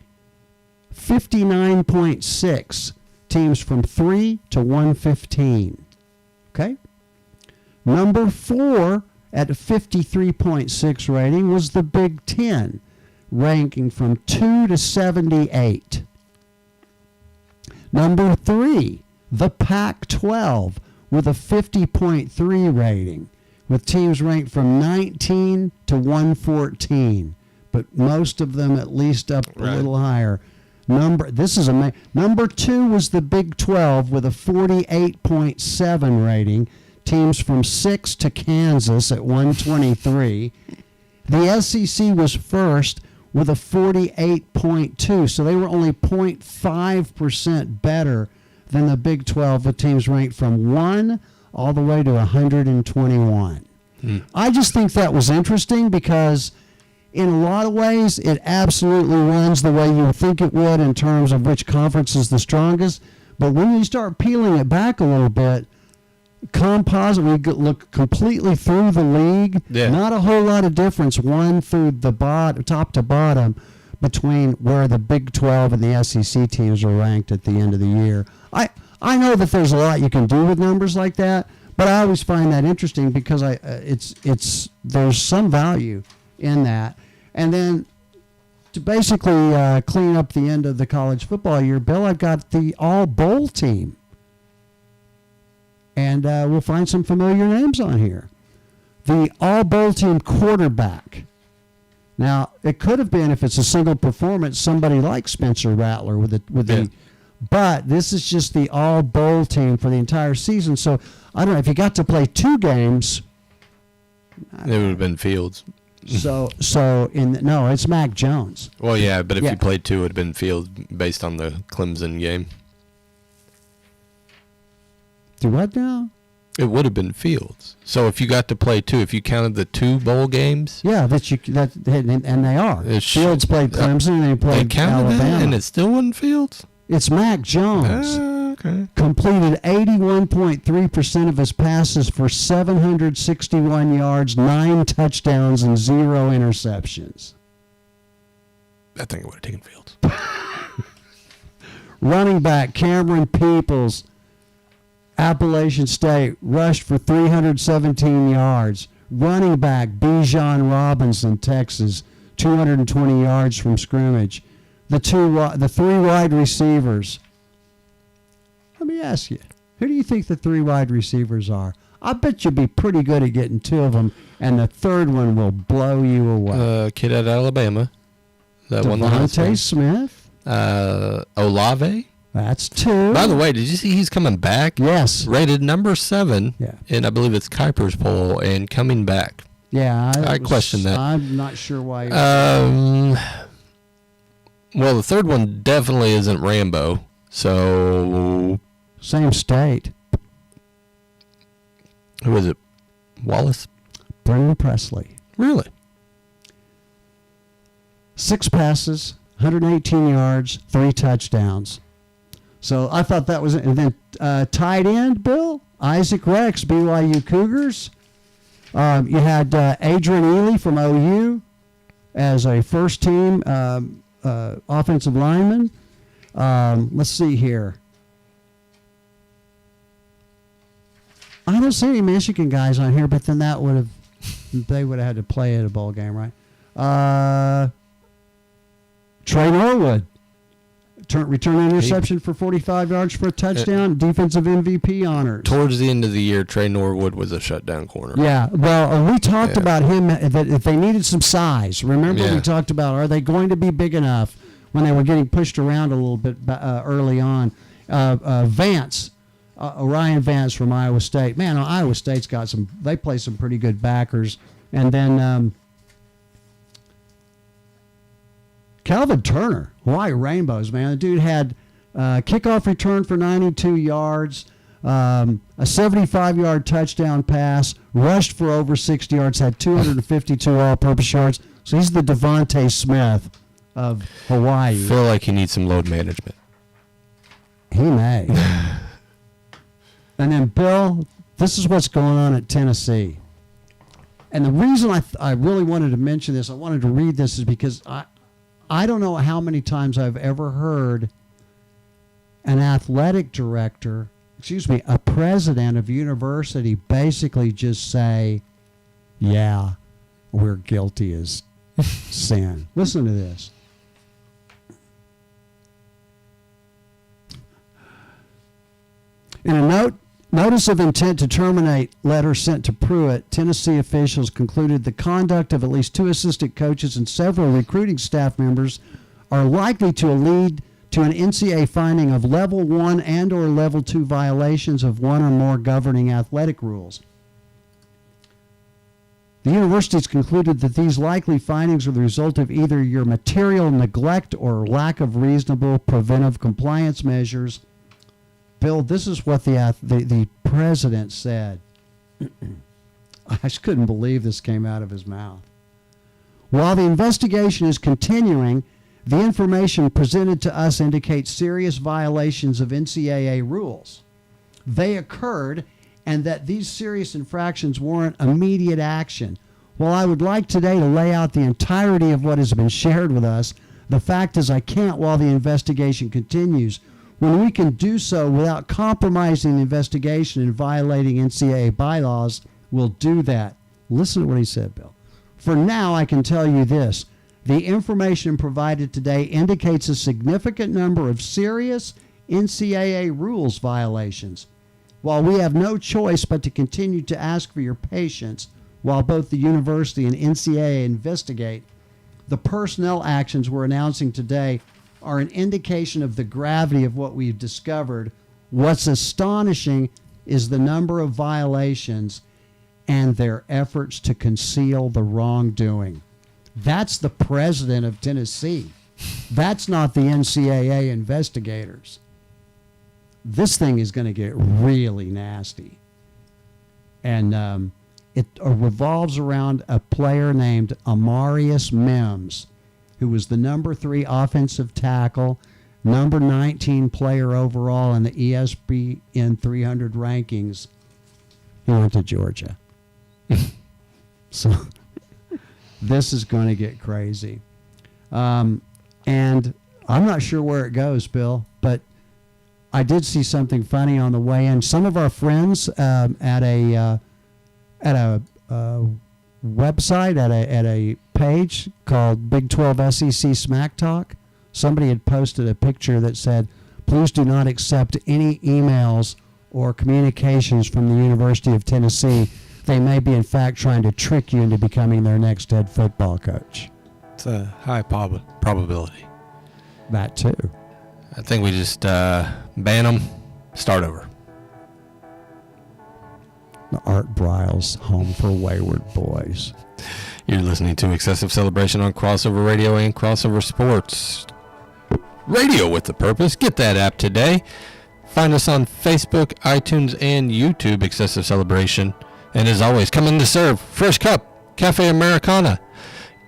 59.6 teams from 3 to 115. Okay? Number 4 at a 53.6 rating was the Big Ten, ranking from 2 to 78. Number 3, the Pac-12 with a 50.3 rating, with teams ranked from 19 to 114, but most of them at least up a little higher. Number 2 was the Big 12 with a 48.7 rating, teams from 6 to Kansas at 123. The SEC was first with a 48.2, so they were only 0.5% better than the Big 12 with teams ranked from 1 all the way to 121. I just think that was interesting because in a lot of ways it absolutely runs the way you would think it would in terms of which conference is the strongest. But when you start peeling it back a little bit, composite, we look completely through the league. Yeah. Not a whole lot of difference, one through the top to bottom, between where the Big 12 and the SEC teams are ranked at the end of the year. I know that there's a lot you can do with numbers like that, but I always find that interesting because there's some value in that. And then to basically clean up the end of the college football year, Bill, I've got the all-bowl team. And we'll find some familiar names on here. The all-bowl team quarterback. Now, it could have been, if it's a single performance, somebody like Spencer Rattler but this is just the all-bowl team for the entire season. So, I don't know, if you got to play 2 games. It would have been Fields. No, it's Mac Jones. Well, yeah, but if you played 2, it would have been Fields based on the Clemson game. Do what now? It would have been Fields. So if you got to play 2, if you counted the 2 bowl games, and they are. Fields played Clemson and they played Alabama, that and it still wasn't Fields. It's Mac Jones. Okay. Completed 81.3% of his passes for 761 yards, 9 touchdowns, and 0 interceptions. I think it would have taken Fields. Running back Cameron Peoples, Appalachian State, rushed for 317 yards. Running back Bijan Robinson, Texas, 220 yards from scrimmage. The 3 wide receivers. Let me ask you, who do you think the 3 wide receivers are? I bet you'll be pretty good at getting 2 of them, and the third one will blow you away. Kid at Alabama. That won the Heisman. Devontae Smith. Olave. That's 2. By the way, did you see he's coming back? Yes. Rated number 7. Yeah. And I believe it's Kuiper's poll and coming back. Yeah. I question that. I'm not sure why. Well, the third one definitely isn't Rambo. So Same state. who is it? Wallace? Brendan Presley. Really? 6 passes, 118 yards, 3 touchdowns. So I thought that was it. And then tight end, Bill, Isaac Rex, BYU Cougars. You had Adrian Ely from OU as a first-team offensive lineman. Let's see here. I don't see any Michigan guys on here, but then they would have had to play at a bowl game, right? Trey Norwood. Return interception for 45 yards for a touchdown. Defensive MVP honors. Towards the end of the year, Trey Norwood was a shutdown corner. Yeah, well, we talked about him, that if they needed some size. Remember, we talked about, are they going to be big enough when they were getting pushed around a little bit early on? Vance, Orion Vance from Iowa State. Man, Iowa State's got they play some pretty good backers. And then Calvin Turner, Hawaii Rainbows, man. The dude had kickoff return for 92 yards, a 75-yard touchdown pass, rushed for over 60 yards, had 252 all-purpose yards. So he's the Devontae Smith of Hawaii. I feel like he needs some load management. He may. And then, Bill, this is what's going on at Tennessee. And the reason I really wanted to mention this, I wanted to read this, is because I don't know how many times I've ever heard an athletic director, a president of university basically just say, yeah, we're guilty as sin. Listen to this. In a notice of intent to terminate letter sent to Pruitt, Tennessee officials concluded the conduct of at least 2 assistant coaches and several recruiting staff members are likely to lead to an NCAA finding of level 1 and or level 2 violations of one or more governing athletic rules. The universities concluded that these likely findings are the result of either your material neglect or lack of reasonable preventive compliance measures. Bill, this is what the president said. I just couldn't believe this came out of his mouth. While the investigation is continuing, the information presented to us indicates serious violations of NCAA rules. They occurred, and that these serious infractions warrant immediate action. While I would like today to lay out the entirety of what has been shared with us, the fact is I can't while the investigation continues. When we can do so without compromising the investigation and violating NCAA bylaws, we'll do that. Listen to what he said, Bill. For now, I can tell you this. The information provided today indicates a significant number of serious NCAA rules violations. While we have no choice but to continue to ask for your patience while both the university and NCAA investigate, the personnel actions we're announcing today are an indication of the gravity of what we've discovered. What's astonishing is the number of violations and their efforts to conceal the wrongdoing. That's the president of Tennessee. That's not the NCAA investigators. This thing is going to get really nasty. And it revolves around a player named Amarius Mims, who was the number 3 offensive tackle, number 19 player overall in the ESPN 300 rankings. He went to Georgia. So this is going to get crazy. And I'm not sure where it goes, Bill, but I did see something funny on the way in. Some of our friends at a website, at a page called Big 12 SEC Smack Talk, somebody had posted a picture that said, please do not accept any emails or communications from the University of Tennessee. They may be, in fact, trying to trick you into becoming their next head football coach. It's a high probability. That too. I think we just ban them, start over. The Art Briles Home for Wayward Boys. You're listening to Excessive Celebration on Crossover Radio and Crossover Sports. Radio with a purpose. Get that app today. Find us on Facebook, iTunes, and YouTube, Excessive Celebration. And as always, come in to serve. Fresh cup, Cafe Americana.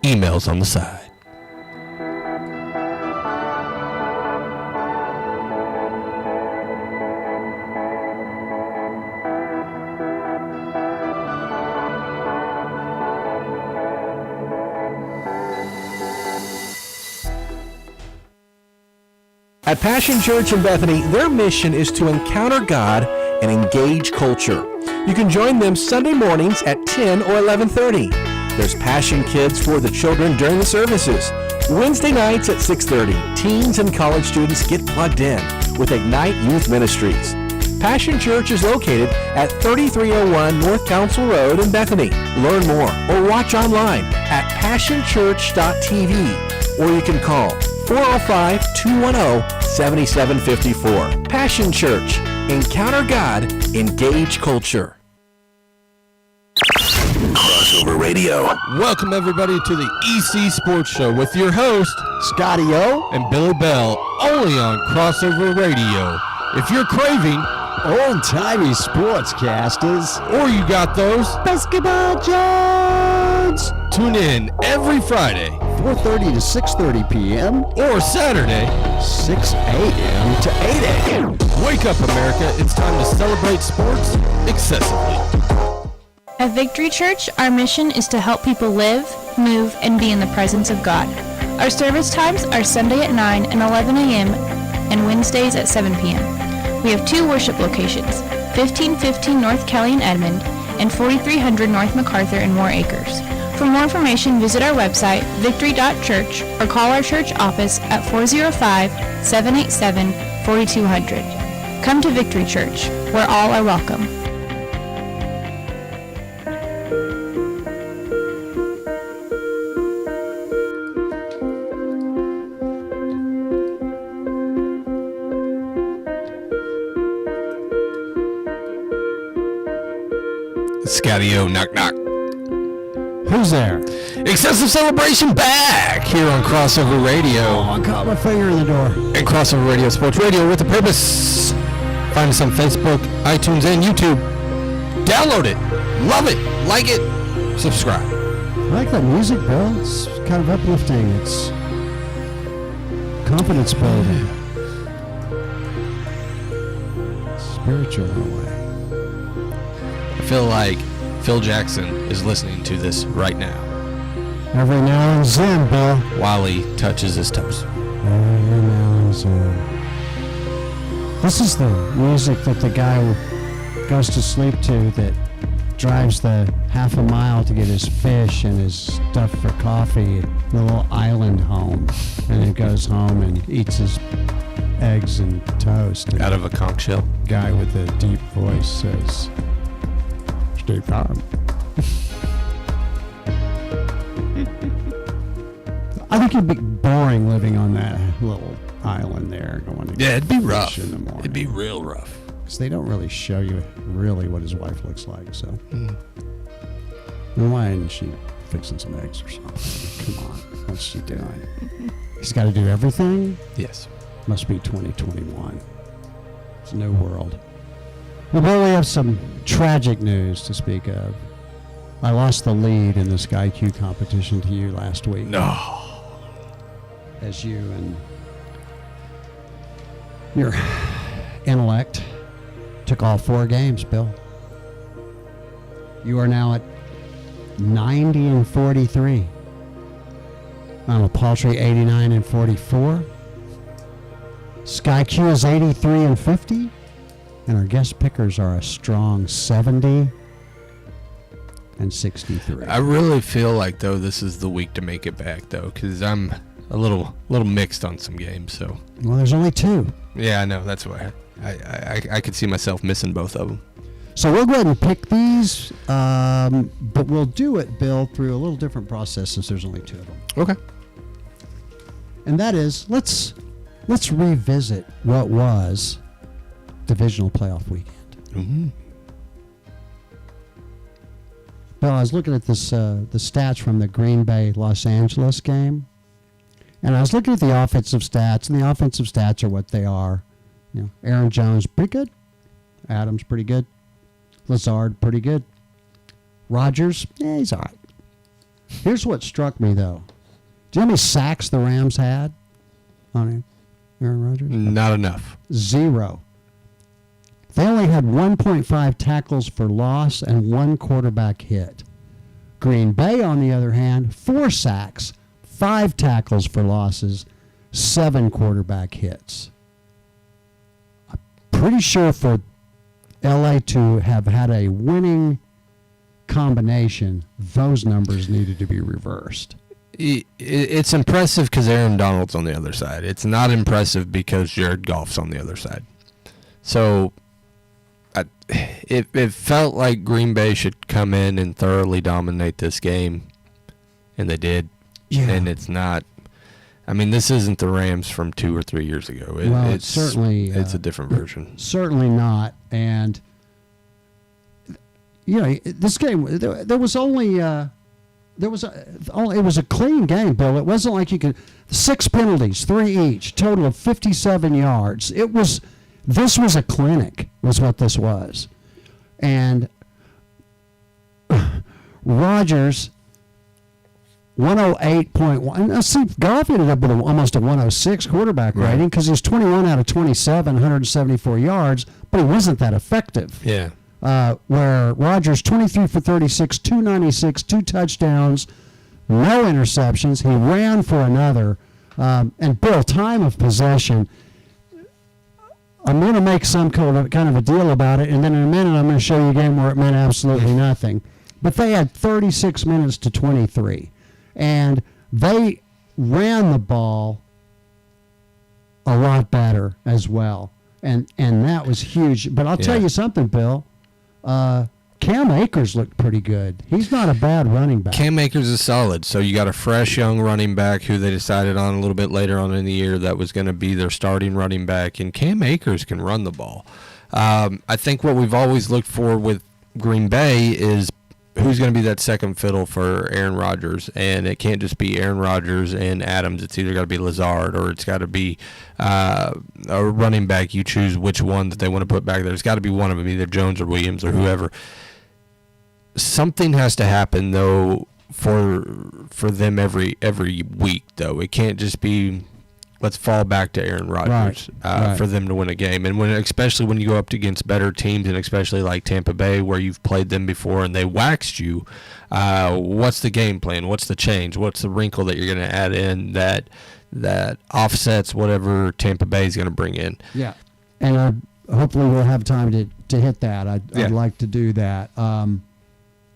Emails on the side. At Passion Church in Bethany, their mission is to encounter God and engage culture. You can join them Sunday mornings at 10 or 11:30. There's Passion Kids for the children during the services. Wednesday nights at 6:30, teens and college students get plugged in with Ignite Youth Ministries. Passion Church is located at 3301 North Council Road in Bethany. Learn more or watch online at passionchurch.tv, or you can call 405-210-7754. Passion Church. Encounter God. Engage culture. Crossover Radio. Welcome, everybody, to the EC Sports Show with your host, Scotty O. and Billy Bell, only on Crossover Radio. If you're craving, Old-timey sportscasters. or you got those, Basketball Jones. tune in every Friday 4:30 to 6:30 p.m. or Saturday. 6 a.m. to 8 a.m. Wake up, America. It's time to celebrate sports excessively. At Victory Church, our mission is to help people live, move, and be in the presence of God. Our service times are Sunday at 9 and 11 a.m. and Wednesdays at 7 p.m. We have 2 worship locations, 1515 North Kelly in Edmond and 4300 North MacArthur in Moore Acres. For more information, visit our website, victory.church, or call our church office at 405-787-4200. Come to Victory Church, where all are welcome. Scotty O, knock knock. Who's there? Excessive Celebration back here on Crossover Radio. I caught my finger in the door. And Crossover Radio Sports Radio with a purpose. Find us on Facebook, iTunes, and YouTube. Download it. Love it. Like it. Subscribe. I like that music, Bill. It's kind of uplifting. It's confidence building. Spiritual in a way. I feel like Phil Jackson is listening to this right now Every now and then, Bill. while he touches his toes. Every now and then. This is the music that the guy goes to sleep to that drives the half a mile to get his fish and his stuff for coffee at the little island home. And he goes home and eats his eggs and toast. And Out of a conch shell. the guy with the deep voice says, "Stay calm." I think it'd be boring living on that little island there, going to Yeah, it'd be fish rough. in the morning. It'd be real rough. Because they don't really show you really what his wife looks like, so. Then why isn't she fixing some eggs or something? Come on, what's she doing? He's got to do everything? Yes. Must be 2021. It's a new world. Well, we have some tragic news to speak of. I lost the lead in the Sky Q competition to you last week. No. As you and your intellect took all 4 games, Bill. You are now at 90 and 43. I'm a paltry 89 and 44. Sky Q is 83 and 50. And our guest pickers are a strong 70 and 63. I really feel like, though, this is the week to make it back, though, because I'm a little mixed on some games. So Well, there's only 2. yeah, I know. That's why I could see myself missing both of them. So we'll go ahead and pick these, but we'll do it, Bill, through a little different process since there's only 2 of them. Okay. And that is, let's let's revisit what was divisional playoff weekend. Mm-hmm. Bill, I was looking at this the stats from the Green Bay Los Angeles game, and I was looking at the offensive stats, and the offensive stats are what they are. You know, Aaron Jones pretty good, Adams pretty good, Lazard pretty good, Rodgers he's all right. Here's what struck me though. Do you know how many sacks the Rams had on Aaron Rodgers? Not enough. 0. They only had 1.5 tackles for loss and 1 quarterback hit. Green Bay, on the other hand, 4 sacks, 5 tackles for losses, 7 quarterback hits. I'm pretty sure for LA to have had a winning combination, those numbers needed to be reversed. It's impressive because Aaron Donald's on the other side. It's not impressive because Jared Goff's on the other side. So it felt like Green Bay should come in and thoroughly dominate this game, and they did. Yeah. And it's not. I mean, this isn't the Rams from 2 or 3 years ago. It's certainly it's a different version. Certainly not. And you know, this game there was only. It was a clean game, Bill. It wasn't like you could 6 penalties, 3 each, total of 57 yards. This was a clinic, was what this was. And Rodgers 108.1. Now see, Goff ended up with almost a 106 quarterback rating because he was 21 out of 27, 174 yards, but he wasn't that effective. Yeah. Where Rodgers 23 for 36, 296, 2 touchdowns, no interceptions. He ran for another. And Bill, time of possession, I'm going to make some kind of a deal about it, and then in a minute I'm going to show you a game where it meant absolutely nothing. But they had 36 minutes to 23, and they ran the ball a lot better as well, and that was huge. But I'll tell you something, Bill. Cam Akers looked pretty good. He's not a bad running back. Cam Akers is solid. So you got a fresh young running back who they decided on a little bit later on in the year that was going to be their starting running back, and Cam Akers can run the ball. I think what we've always looked for with Green Bay is who's going to be that second fiddle for Aaron Rodgers, and it can't just be Aaron Rodgers and Adams. It's either got to be Lazard or it's got to be a running back. You choose which one that they want to put back there. It's got to be one of them, either Jones or Williams or whoever. Something has to happen though for them every week though. It can't just be let's fall back to Aaron Rodgers for them to win a game. And especially when you go up against better teams, and especially like Tampa Bay where you've played them before and they waxed you, what's the game plan? What's the change? What's the wrinkle that you're going to add in that offsets whatever Tampa Bay is going to bring in? Yeah, and hopefully we'll have time to hit that. I'd like to do that.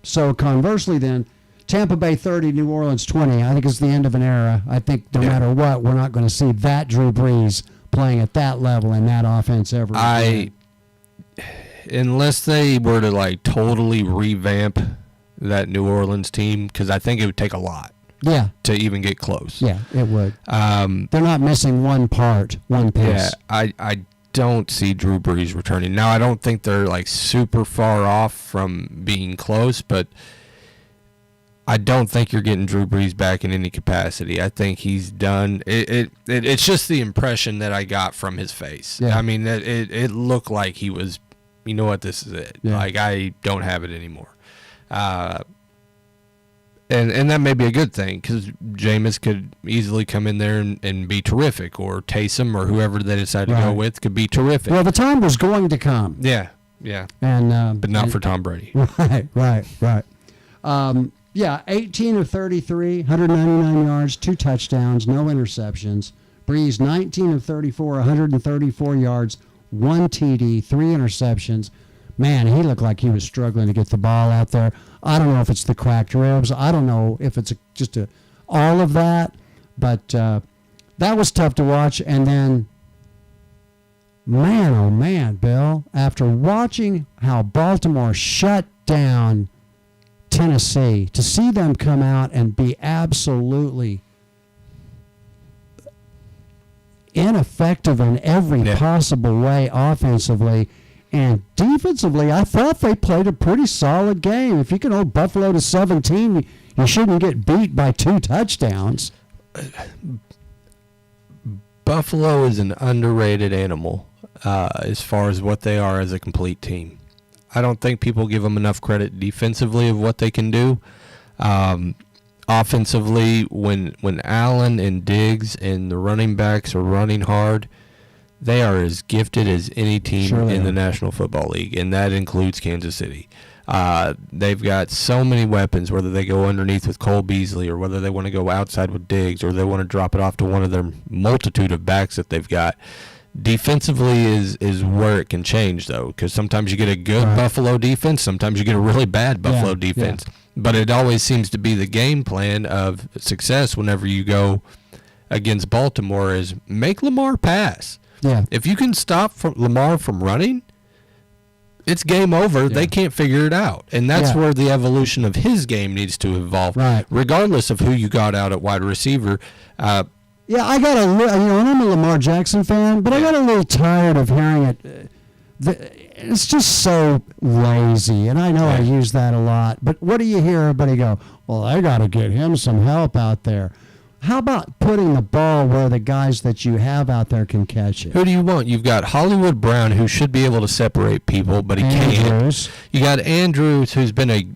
So conversely then, Tampa Bay 30, New Orleans 20. I think it's the end of an era. I think no matter what, we're not going to see that Drew Brees playing at that level in that offense ever again. Unless they were to like totally revamp that New Orleans team, because I think it would take a lot. Yeah. To even get close. Yeah, it would. They're not missing one piece. Yeah, I don't see Drew Brees returning. Now, I don't think they're like super far off from being close, but I don't think you're getting Drew Brees back in any capacity. I think he's done. It's just the impression that I got from his face. Yeah. I mean, it looked like he was, you know what, this is it. Yeah. Like, I don't have it anymore. And that may be a good thing because Jameis could easily come in there and be terrific, or Taysom or whoever they decide to go with could be terrific. Well, the time was going to come. Yeah. And but not for Tom Brady. Right. 18 of 33, 199 yards, 2 touchdowns, no interceptions. Brees 19 of 34, 134 yards, 1 TD, 3 interceptions. Man, he looked like he was struggling to get the ball out there. I don't know if it's the cracked ribs. I don't know if it's just all of that. But that was tough to watch. And then, man, oh man, Bill, after watching how Baltimore shut down Tennessee, to see them come out and be absolutely ineffective in every possible way offensively. And defensively, I thought they played a pretty solid game. If you can hold Buffalo to 17, you shouldn't get beat by 2 touchdowns. Buffalo is an underrated animal as far as what they are as a complete team. I don't think people give them enough credit defensively of what they can do. Offensively, when Allen and Diggs and the running backs are running hard, they are as gifted as any team in the National Football League, and that includes Kansas City. They've got so many weapons, whether they go underneath with Cole Beasley or whether they want to go outside with Diggs or they want to drop it off to one of their multitude of backs that they've got. Defensively is where it can change, though, because sometimes you get a good Buffalo defense, sometimes you get a really bad Buffalo defense. Yeah. But it always seems to be the game plan of success whenever you go against Baltimore is make Lamar pass. Yeah. If you can stop Lamar from running, it's game over. Yeah. They can't figure it out. And that's where the evolution of his game needs to evolve, regardless of who you got out at wide receiver. Yeah, I got and I'm a Lamar Jackson fan, but I got a little tired of hearing it. It's just so lazy, and I know I use that a lot. But what do you hear everybody go, well, I got to get him some help out there. How about putting the ball where the guys that you have out there can catch it? Who do you want? You've got Hollywood Brown, who should be able to separate people, but he can't. You got Andrews, who's been a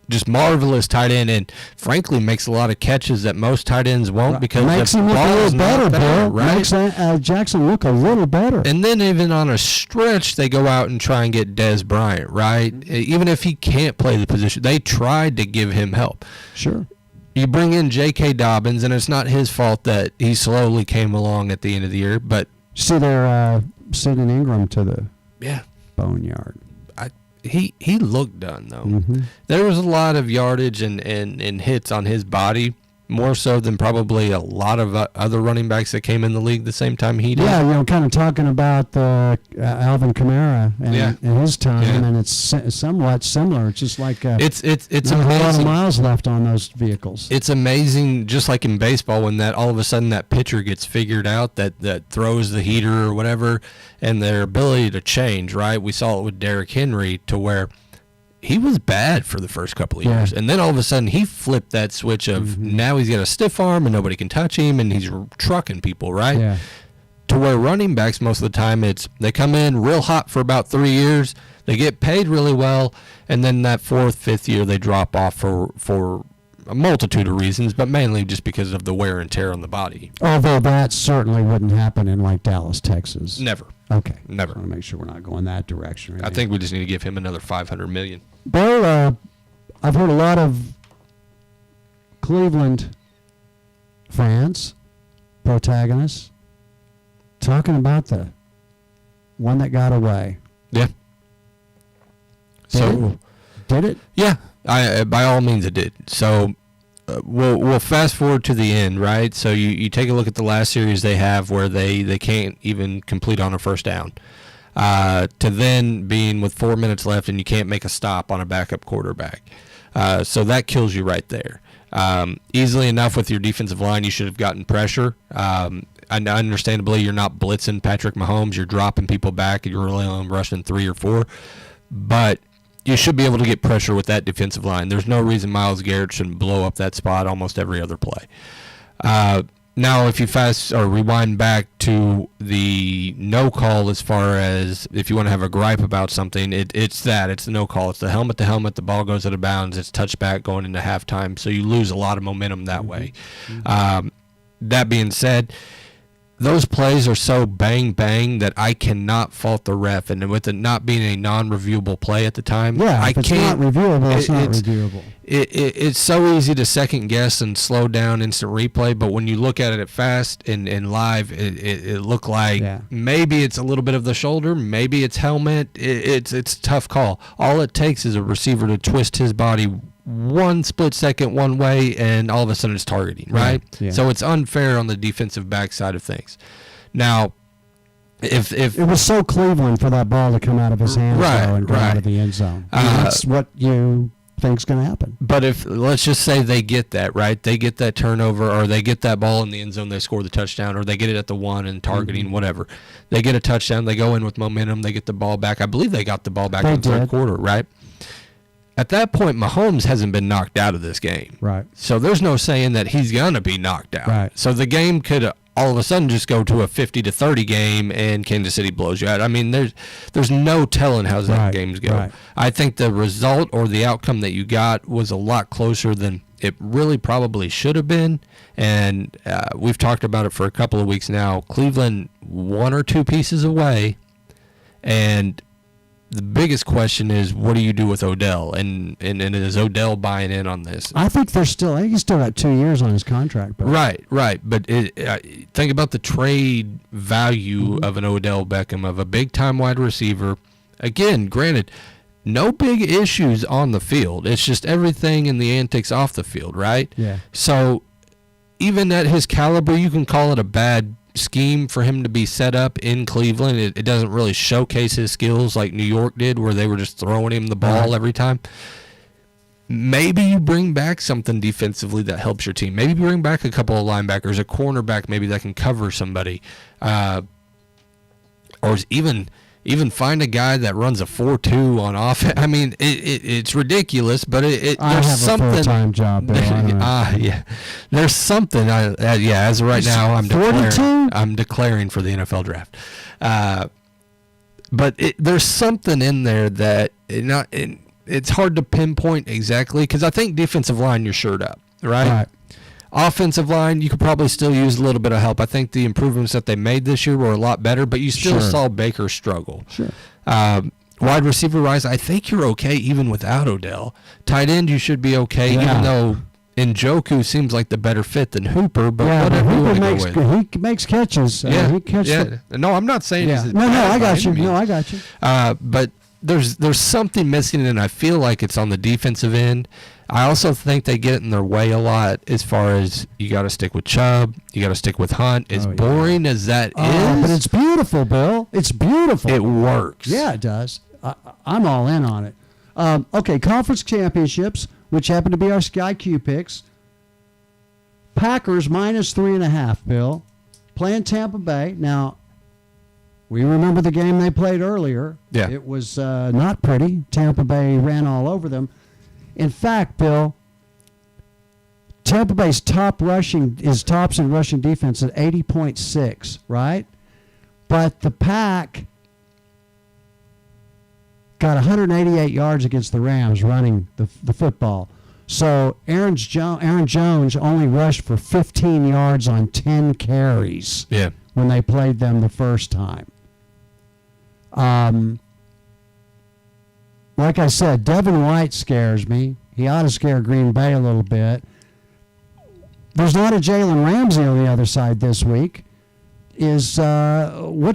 just marvelous tight end, and frankly makes a lot of catches that most tight ends won't because makes him look a little better, Bill. Right? Makes Jackson look a little better. And then even on a stretch, they go out and try and get Dez Bryant, right? Even if he can't play the position, they tried to give him help. Sure. You bring in J.K. Dobbins, and it's not his fault that he slowly came along at the end of the year. But see, they're sending Ingram to the boneyard. He looked done, though. Mm-hmm. There was a lot of yardage and hits on his body, more so than probably a lot of other running backs that came in the league the same time he did. Yeah, kind of talking about Alvin Kamara and his time, and it's somewhat similar. It's just like it's not a lot of miles left on those vehicles. It's amazing, just like in baseball, when that all of a sudden that pitcher gets figured out that throws the heater or whatever, and their ability to change. Right, we saw it with Derrick Henry to where he was bad for the first couple of years. And then all of a sudden he flipped that switch of now he's got a stiff arm and nobody can touch him and he's trucking people, right? Yeah. To where running backs most of the time they come in real hot for about 3 years, they get paid really well, and then that 4th, 5th year they drop off for a multitude of reasons, but mainly just because of the wear and tear on the body. Although that certainly wouldn't happen in like Dallas, Texas. Never. Okay. Never. I want to make sure we're not going that direction. Right I think we just need to give him another $500 million. Bill, I've heard a lot of Cleveland fans, protagonists, talking about the one that got away. Yeah. Did it? Yeah. By all means it did. So we'll fast forward to the end, right? So you take a look at the last series they have where they can't even complete on a first down. To then being with 4 minutes left and you can't make a stop on a backup quarterback. So that kills you right there. Easily enough with your defensive line, you should have gotten pressure. And understandably, you're not blitzing Patrick Mahomes. You're dropping people back and you're really only rushing 3 or 4. But you should be able to get pressure with that defensive line. There's no reason Myles Garrett shouldn't blow up that spot almost every other play. Now, if you rewind back to the no call, as far as if you want to have a gripe about something, it's the no call. It's the helmet to helmet. The ball goes out of bounds. It's touchback going into halftime. So you lose a lot of momentum that way. That being said, those plays are so bang that I cannot fault the ref, and with it not being a non-reviewable play at the time, if it's not reviewable, it's not reviewable. It's so easy to second guess and slow down instant replay, but when you look at it fast and live, it looked like maybe it's a little bit of the shoulder, maybe it's helmet. It's a tough call. All it takes is a receiver to twist his body one split second one way, and all of a sudden it's targeting, right? Yeah. So it's unfair on the defensive back side of things. Now, if it was so Cleveland for that ball to come out of his hands and go out of the end zone, that's what you things can happen. But if, let's just say they get that, right? They get that turnover, or they get that ball in the end zone, they score the touchdown, or they get it at the 1 and targeting, whatever. They get a touchdown, they go in with momentum, they get the ball back. I believe they got the ball back in the third quarter, right? At that point, Mahomes hasn't been knocked out of this game. Right. So there's no saying that he's going to be knocked out. Right. So the game could all of a sudden just go to a 50-30 game and Kansas City blows you out. I mean, there's no telling how that games go. Right. I think the result or the outcome that you got was a lot closer than it really probably should have been. And we've talked about it for a couple of weeks now. Cleveland 1 or 2 pieces away, and the biggest question is, what do you do with Odell? And is Odell buying in on this? I think he's still got 2 years on his contract. But. Right. But think about the trade value of an Odell Beckham, of a big-time wide receiver. Again, granted, no big issues on the field. It's just everything in the antics off the field, right? Yeah. So even at his caliber, you can call it a bad scheme for him to be set up in Cleveland. It doesn't really showcase his skills like New York did, where they were just throwing him the ball every time. Maybe you bring back something defensively that helps your team. Maybe bring back a couple of linebackers, a cornerback maybe that can cover somebody, or even find a guy that runs a 4-2 on offense. I mean, it's ridiculous, but I there's have something. a full-time job, Bill. Yeah, there's something. As of right now, I'm declaring for the NFL draft. But there's something in there that it's hard to pinpoint exactly, because I think defensive line, you're shored up, right? Offensive line, you could probably still use a little bit of help. I think the improvements that they made this year were a lot better, but you still saw Baker struggle. Sure. Wide receiver wise, I think you're okay even without Odell. Tight end, you should be okay, even though Njoku seems like the better fit than Hooper. But whatever you want to go with. He makes catches. No, I'm not saying he's I got you. No, I got you. But there's something missing, and I feel like it's on the defensive end. I also think they get in their way a lot as far as you got to stick with Chubb, you got to stick with Hunt. As boring as that is. But it's beautiful, Bill. It's beautiful. It works. Yeah, it does. I'm all in on it. Okay, conference championships, which happen to be our Sky Q picks. Packers -3.5, Bill. Playing Tampa Bay. Now, we remember the game they played earlier. Yeah. It was not pretty. Tampa Bay ran all over them. In fact, Bill, Tampa Bay's tops in rushing defense at 80.6, right? But the Pack got 188 yards against the Rams running the football. So Aaron Jones only rushed for 15 yards on 10 carries when they played them the first time. Like I said, Devin White scares me. He ought to scare Green Bay a little bit. There's not a Jalen Ramsey on the other side this week. What's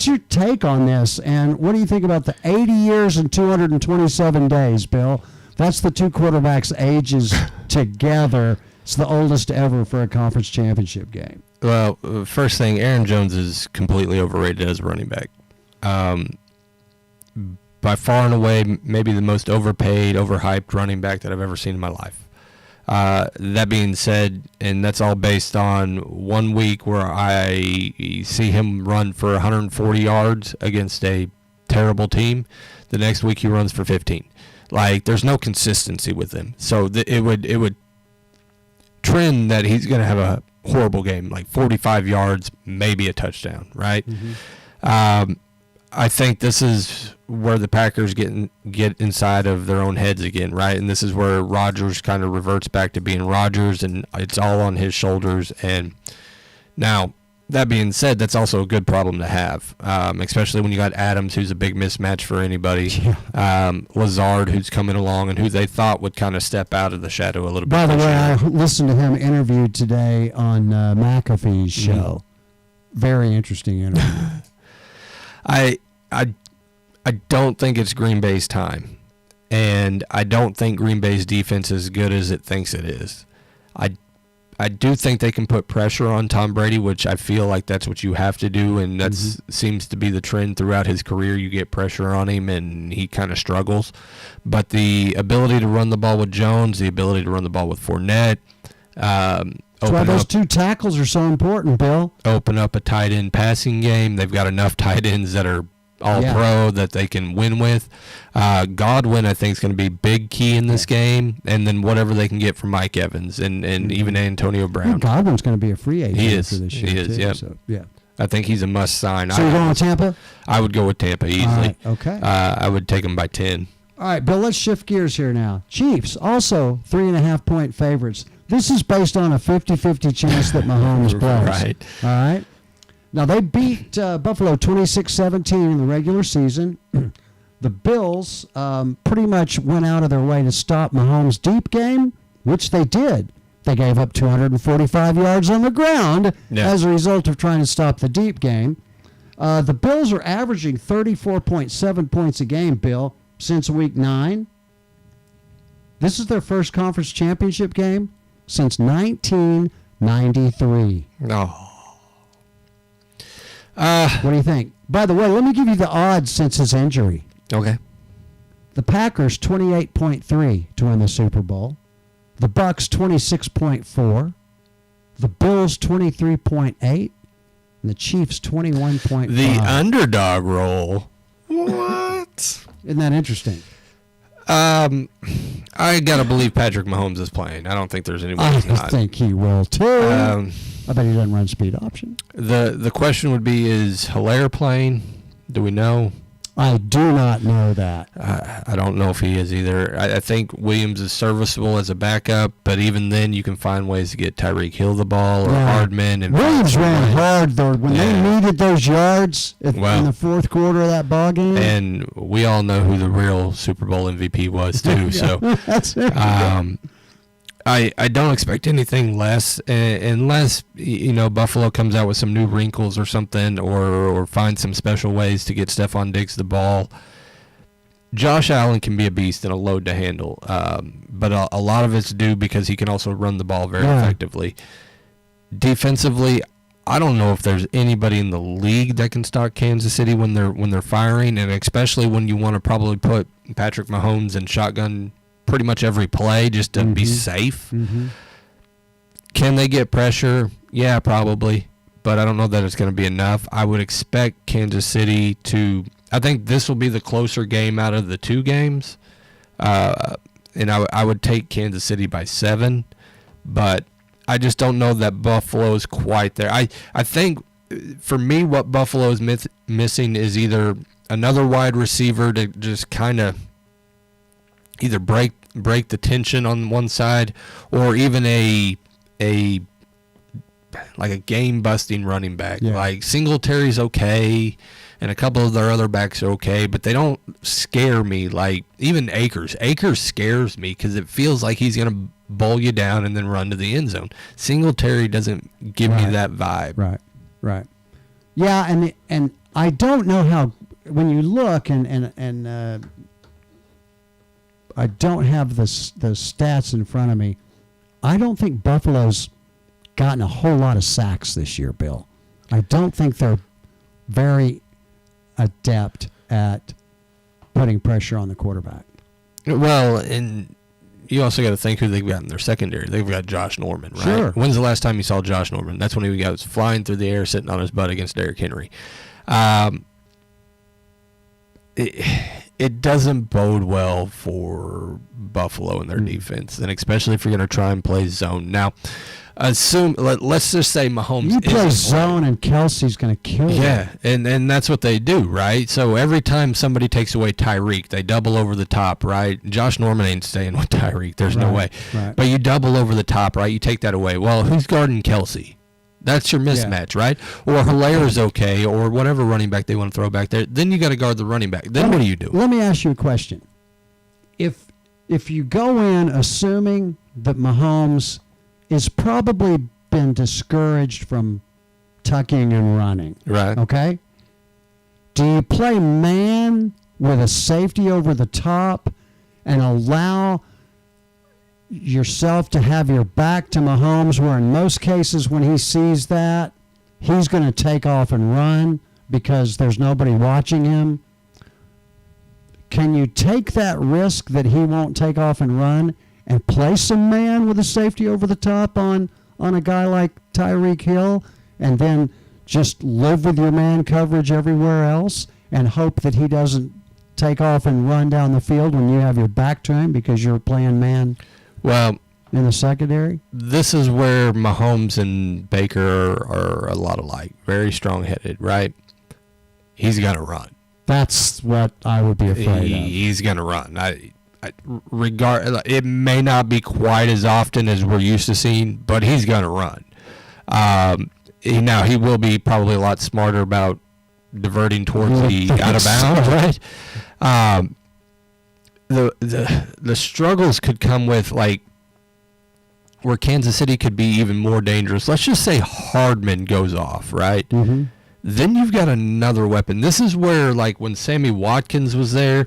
your take on this? And what do you think about the 80 years and 227 days, Bill? That's the two quarterbacks' ages together. It's the oldest ever for a conference championship game. Well, first thing, Aaron Jones is completely overrated as a running back. By far and away, maybe the most overpaid, overhyped running back that I've ever seen in my life. That being said, and that's all based on 1 week where I see him run for 140 yards against a terrible team. The next week he runs for 15. Like, there's no consistency with him. So it would trend that he's going to have a horrible game, like 45 yards, maybe a touchdown, right? Mm-hmm. I think this is where the Packers get inside of their own heads again, right? And this is where Rodgers kind of reverts back to being Rodgers, and it's all on his shoulders. And now, that being said, that's also a good problem to have, especially when you got Adams, who's a big mismatch for anybody, Lazard, who's coming along, and who they thought would kind of step out of the shadow a little bit. By the way, I listened to him interviewed today on McAfee's show. Very interesting interview. I don't think it's Green Bay's time, and I don't think Green Bay's defense is as good as it thinks it is. I do think they can put pressure on Tom Brady, which I feel like that's what you have to do, and that seems to be the trend throughout his career. You get pressure on him, and he kind of struggles. But the ability to run the ball with Jones, the ability to run the ball with Fournette, that's why those two tackles are so important, Bill. Open up a tight end passing game. They've got enough tight ends that are all-pro that they can win with. Godwin, I think, is going to be big key in this game, and then whatever they can get from Mike Evans and even Antonio Brown. Well, Godwin's going to be a free agent for this year. He is, too, yeah. So, yeah. I think he's a must-sign. So you're going with Tampa? I would go with Tampa easily. All right, okay. I would take them by 10. All right, Bill, let's shift gears here now. Chiefs, also 3.5-point favorites. This is based on a 50-50 chance that Mahomes plays. Right. All right. Now, they beat Buffalo 26-17 in the regular season. The Bills pretty much went out of their way to stop Mahomes' deep game, which they did. They gave up 245 yards on the ground as a result of trying to stop the deep game. The Bills are averaging 34.7 points a game, Bill, since Week 9. This is their first conference championship game since 1993. No. What do you think? By the way, let me give you the odds since his injury. Okay. The Packers 28.3 to win the Super Bowl. The Bucks 26.4. The Bills 23.8. And the Chiefs 21.5. The underdog roll. What? Isn't that interesting? I gotta believe Patrick Mahomes is playing. I don't think there's anyone who's not. I think he will too. I bet he doesn't run speed option. The question would be, is Hilaire playing? Do we know? I do not know that. I don't know if he is either. I think Williams is serviceable as a backup, but even then you can find ways to get Tyreek Hill the ball or Hardman. And Williams ran hard, though, when they needed those yards in the fourth quarter of that ball game. And we all know who the real Super Bowl MVP was, too. So that's it. I don't expect anything less unless Buffalo comes out with some new wrinkles or something, or finds some special ways to get Stephon Diggs the ball. Josh Allen can be a beast and a load to handle, but a lot of it's due because he can also run the ball very effectively. Defensively, I don't know if there's anybody in the league that can stop Kansas City when they're firing, and especially when you want to probably put Patrick Mahomes in shotgun pretty much every play just to be safe. Can they get pressure? Yeah, probably, but I don't know that it's going to be enough. I would expect Kansas City to – I think this will be the closer game out of the two games, and I would take Kansas City by 7, but I just don't know that Buffalo is quite there. I think, for me, what Buffalo is missing is either another wide receiver to just kind of – either break the tension on one side, or even a game busting running back. Like Singletary's okay, and a couple of their other backs are okay, but they don't scare me. Like even Akers scares me because it feels like he's gonna bowl you down and then run to the end zone. Singletary doesn't give me that vibe. Right. Yeah, and I don't know how when you look and I don't have the stats in front of me. I don't think Buffalo's gotten a whole lot of sacks this year, Bill. I don't think they're very adept at putting pressure on the quarterback. Well, and you also got to think who they've got in their secondary. They've got Josh Norman, right? Sure. When's the last time you saw Josh Norman? That's when he was flying through the air, sitting on his butt against Derrick Henry. It doesn't bode well for Buffalo and their defense, and especially if you're going to try and play zone. Now, let's just say Mahomes. You play zone and Kelsey's going to kill you. Yeah, and that's what they do, right? So every time somebody takes away Tyreek, they double over the top, right? Josh Norman ain't staying with Tyreek. There's no way. Right. But you double over the top, right? You take that away. Well, who's guarding Kelsey? That's your mismatch, right? Or Hilaire is okay, or whatever running back they want to throw back there. Then you got to guard the running back. Then what do you do? Let me ask you a question. If you go in assuming that Mahomes is probably been discouraged from tucking and running, right? Okay. Do you play man with a safety over the top and allow yourself to have your back to Mahomes, where in most cases when he sees that, he's going to take off and run because there's nobody watching him? Can you take that risk that he won't take off and run and play some man with a safety over the top on a guy like Tyreek Hill, and then just live with your man coverage everywhere else and hope that he doesn't take off and run down the field when you have your back to him because you're playing man Well, in the secondary? this is where Mahomes and Baker are a lot alike. Very strong-headed, right? He's going to run. That's what I would be afraid of. He's going to run. It may not be quite as often as we're used to seeing, but he's going to run. Now, he will be probably a lot smarter about diverting towards the out of bounds, right? The struggles could come with, like, where Kansas City could be even more dangerous. Let's just say Hardman goes off, right? Mm-hmm. Then you've got another weapon. This is where, like, when Sammy Watkins was there,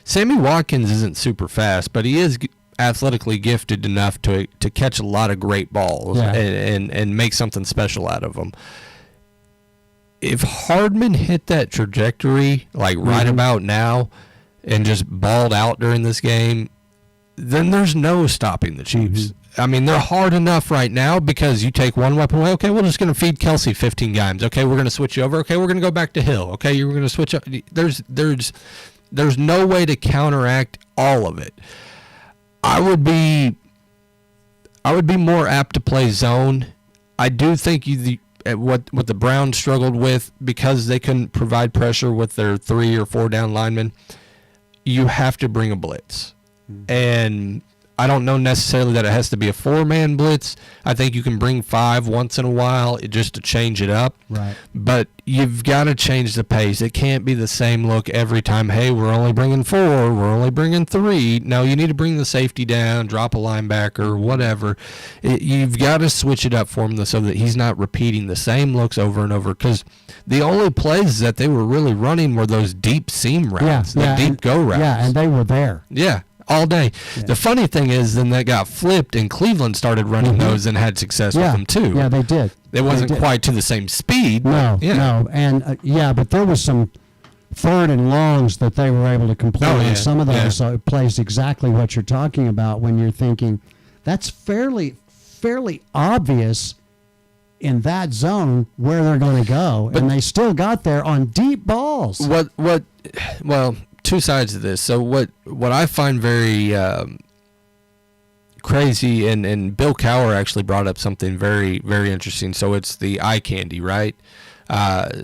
Sammy Watkins isn't super fast, but he is athletically gifted enough to catch a lot of great balls and make something special out of them. If Hardman hit that trajectory, like right about now, and just balled out during this game, then there's no stopping the Chiefs. I mean, they're hard enough right now because you take one weapon away. Okay, we're just going to feed Kelsey 15 times. Okay, we're going to switch you over. Okay, we're going to go back to Hill. Okay, you're going to switch up. There's no way to counteract all of it. I would be more apt to play zone. I do think what the Browns struggled with, because they couldn't provide pressure with their 3 or 4 down linemen, you have to bring a blitz. And I don't know necessarily that it has to be a 4-man blitz. I think you can bring 5 once in a while just to change it up. Right. But you've got to change the pace. It can't be the same look every time. Hey, we're only bringing 4. We're only bringing 3. No, you need to bring the safety down, drop a linebacker, whatever. You've got to switch it up for him so that he's not repeating the same looks over and over. Because the only plays that they were really running were those deep seam routes, deep go routes. Yeah, and they were there. Yeah. All day. Yeah. The funny thing is, then that got flipped, and Cleveland started running those and had success with them too. Yeah, they did. It wasn't quite to the same speed. No, and but there was some 3rd and longs that they were able to complete. And some of those plays exactly what you're talking about when you're thinking that's fairly obvious in that zone where they're going to go, and they still got there on deep balls. Well, two sides of this. So what I find very crazy, and Bill Cowher actually brought up something very, very interesting. So it's the eye candy, right?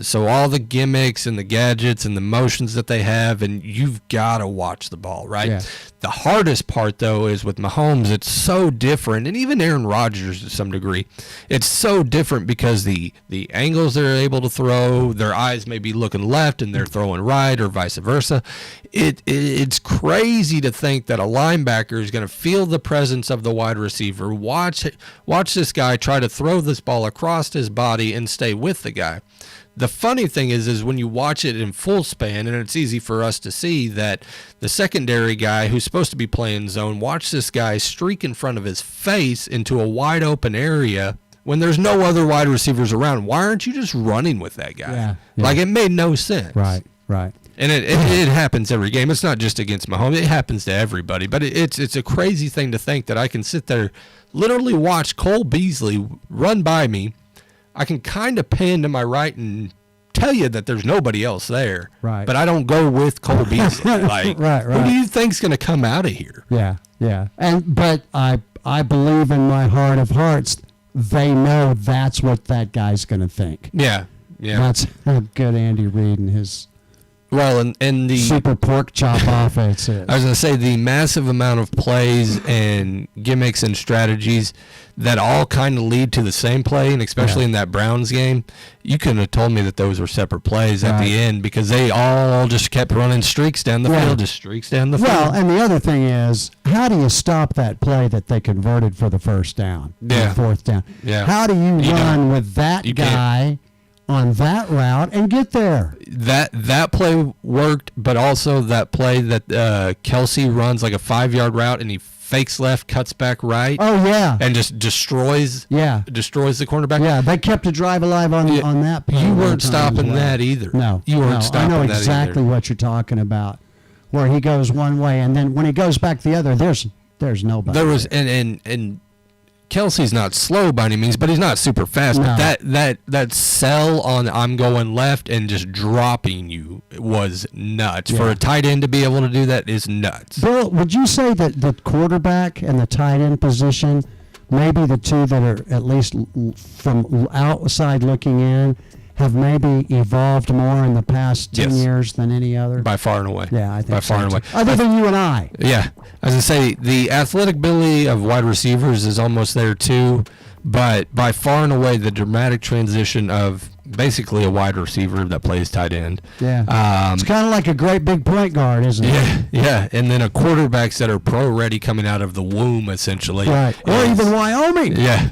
So all the gimmicks and the gadgets and the motions that they have, and you've got to watch the ball, right? Yeah. The hardest part, though, is with Mahomes, it's so different, and even Aaron Rodgers to some degree. It's so different because the angles they're able to throw, their eyes may be looking left and they're throwing right, or vice versa. It's crazy to think that a linebacker is going to feel the presence of the wide receiver, watch this guy try to throw this ball across his body and stay with the guy. The funny thing is when you watch it in full span, and it's easy for us to see that the secondary guy who's supposed to be playing zone, watch this guy streak in front of his face into a wide open area when there's no other wide receivers around. Why aren't you just running with that guy? Yeah. Like, it made no sense. Right. And it happens every game. It's not just against Mahomes. It happens to everybody. But it's a crazy thing to think that I can sit there, literally watch Cole Beasley run by me. I can kind of pan to my right and tell you that there's nobody else there. Right. But I don't go with Cole Beasley. Like, right. Who do you think's going to come out of here? Yeah. But I believe in my heart of hearts, they know that's what that guy's going to think. Yeah. That's how good Andy Reid and his and the super pork chop offense is. I was going to say, the massive amount of plays and gimmicks and strategies that all kind of lead to the same play, and especially in that Browns game, you couldn't have told me that those were separate plays at the end, because they all just kept running streaks down the field, just streaks down the field. Well, and the other thing is, how do you stop that play that they converted for the first down, the 4th down? Yeah. How do you run with that guy on that route and get there? That play worked, but also that play that Kelsey runs like a 5-yard route and he fakes left, cuts back right, Oh yeah. and just destroys Yeah. the cornerback. Yeah, they kept a drive alive on that. play You one weren't time stopping as well. that either. No, you weren't no, stopping I know that exactly either. what you're talking about. Where he goes one way, and then when he goes back the other, there's nobody. There was and Kelsey's not slow by any means, but he's not super fast. No. But that sell on I'm going left and just dropping you was nuts. For Yeah. a tight end to be able to do that is nuts. Bill, would you say that the quarterback and the tight end position, maybe the two that are at least from outside looking in, have maybe evolved more in the past 10 Yes. years than any other? By far and away. Yeah, I think by so far and too. away. Other than you and I. Yeah, as I say, the athletic ability of wide receivers is almost there too, but by far and away the dramatic transition of basically a wide receiver that plays tight end. Yeah. It's kind of like a great big point guard, isn't it? Yeah, and then a quarterbacks that are pro ready coming out of the womb essentially. Right. Or is- even Wyoming. Yeah.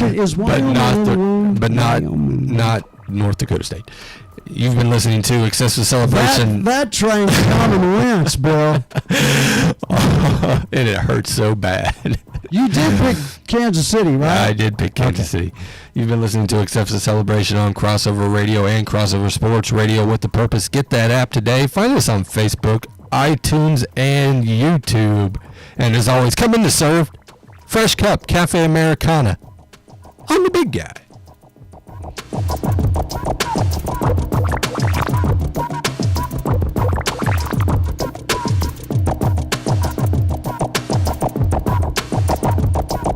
Is but Wyoming not in the womb? Wyoming. not North Dakota State. You've been listening to Excessive Celebration. That train's coming wins, Bill. And it hurts so bad. You did pick Kansas City, right? I did pick Kansas City. You've been listening to Excessive Celebration on Crossover Radio and Crossover Sports Radio with the Purpose. Get that app today. Find us on Facebook, iTunes, and YouTube. And as always, come in to serve Fresh Cup Cafe Americana. I'm the big guy.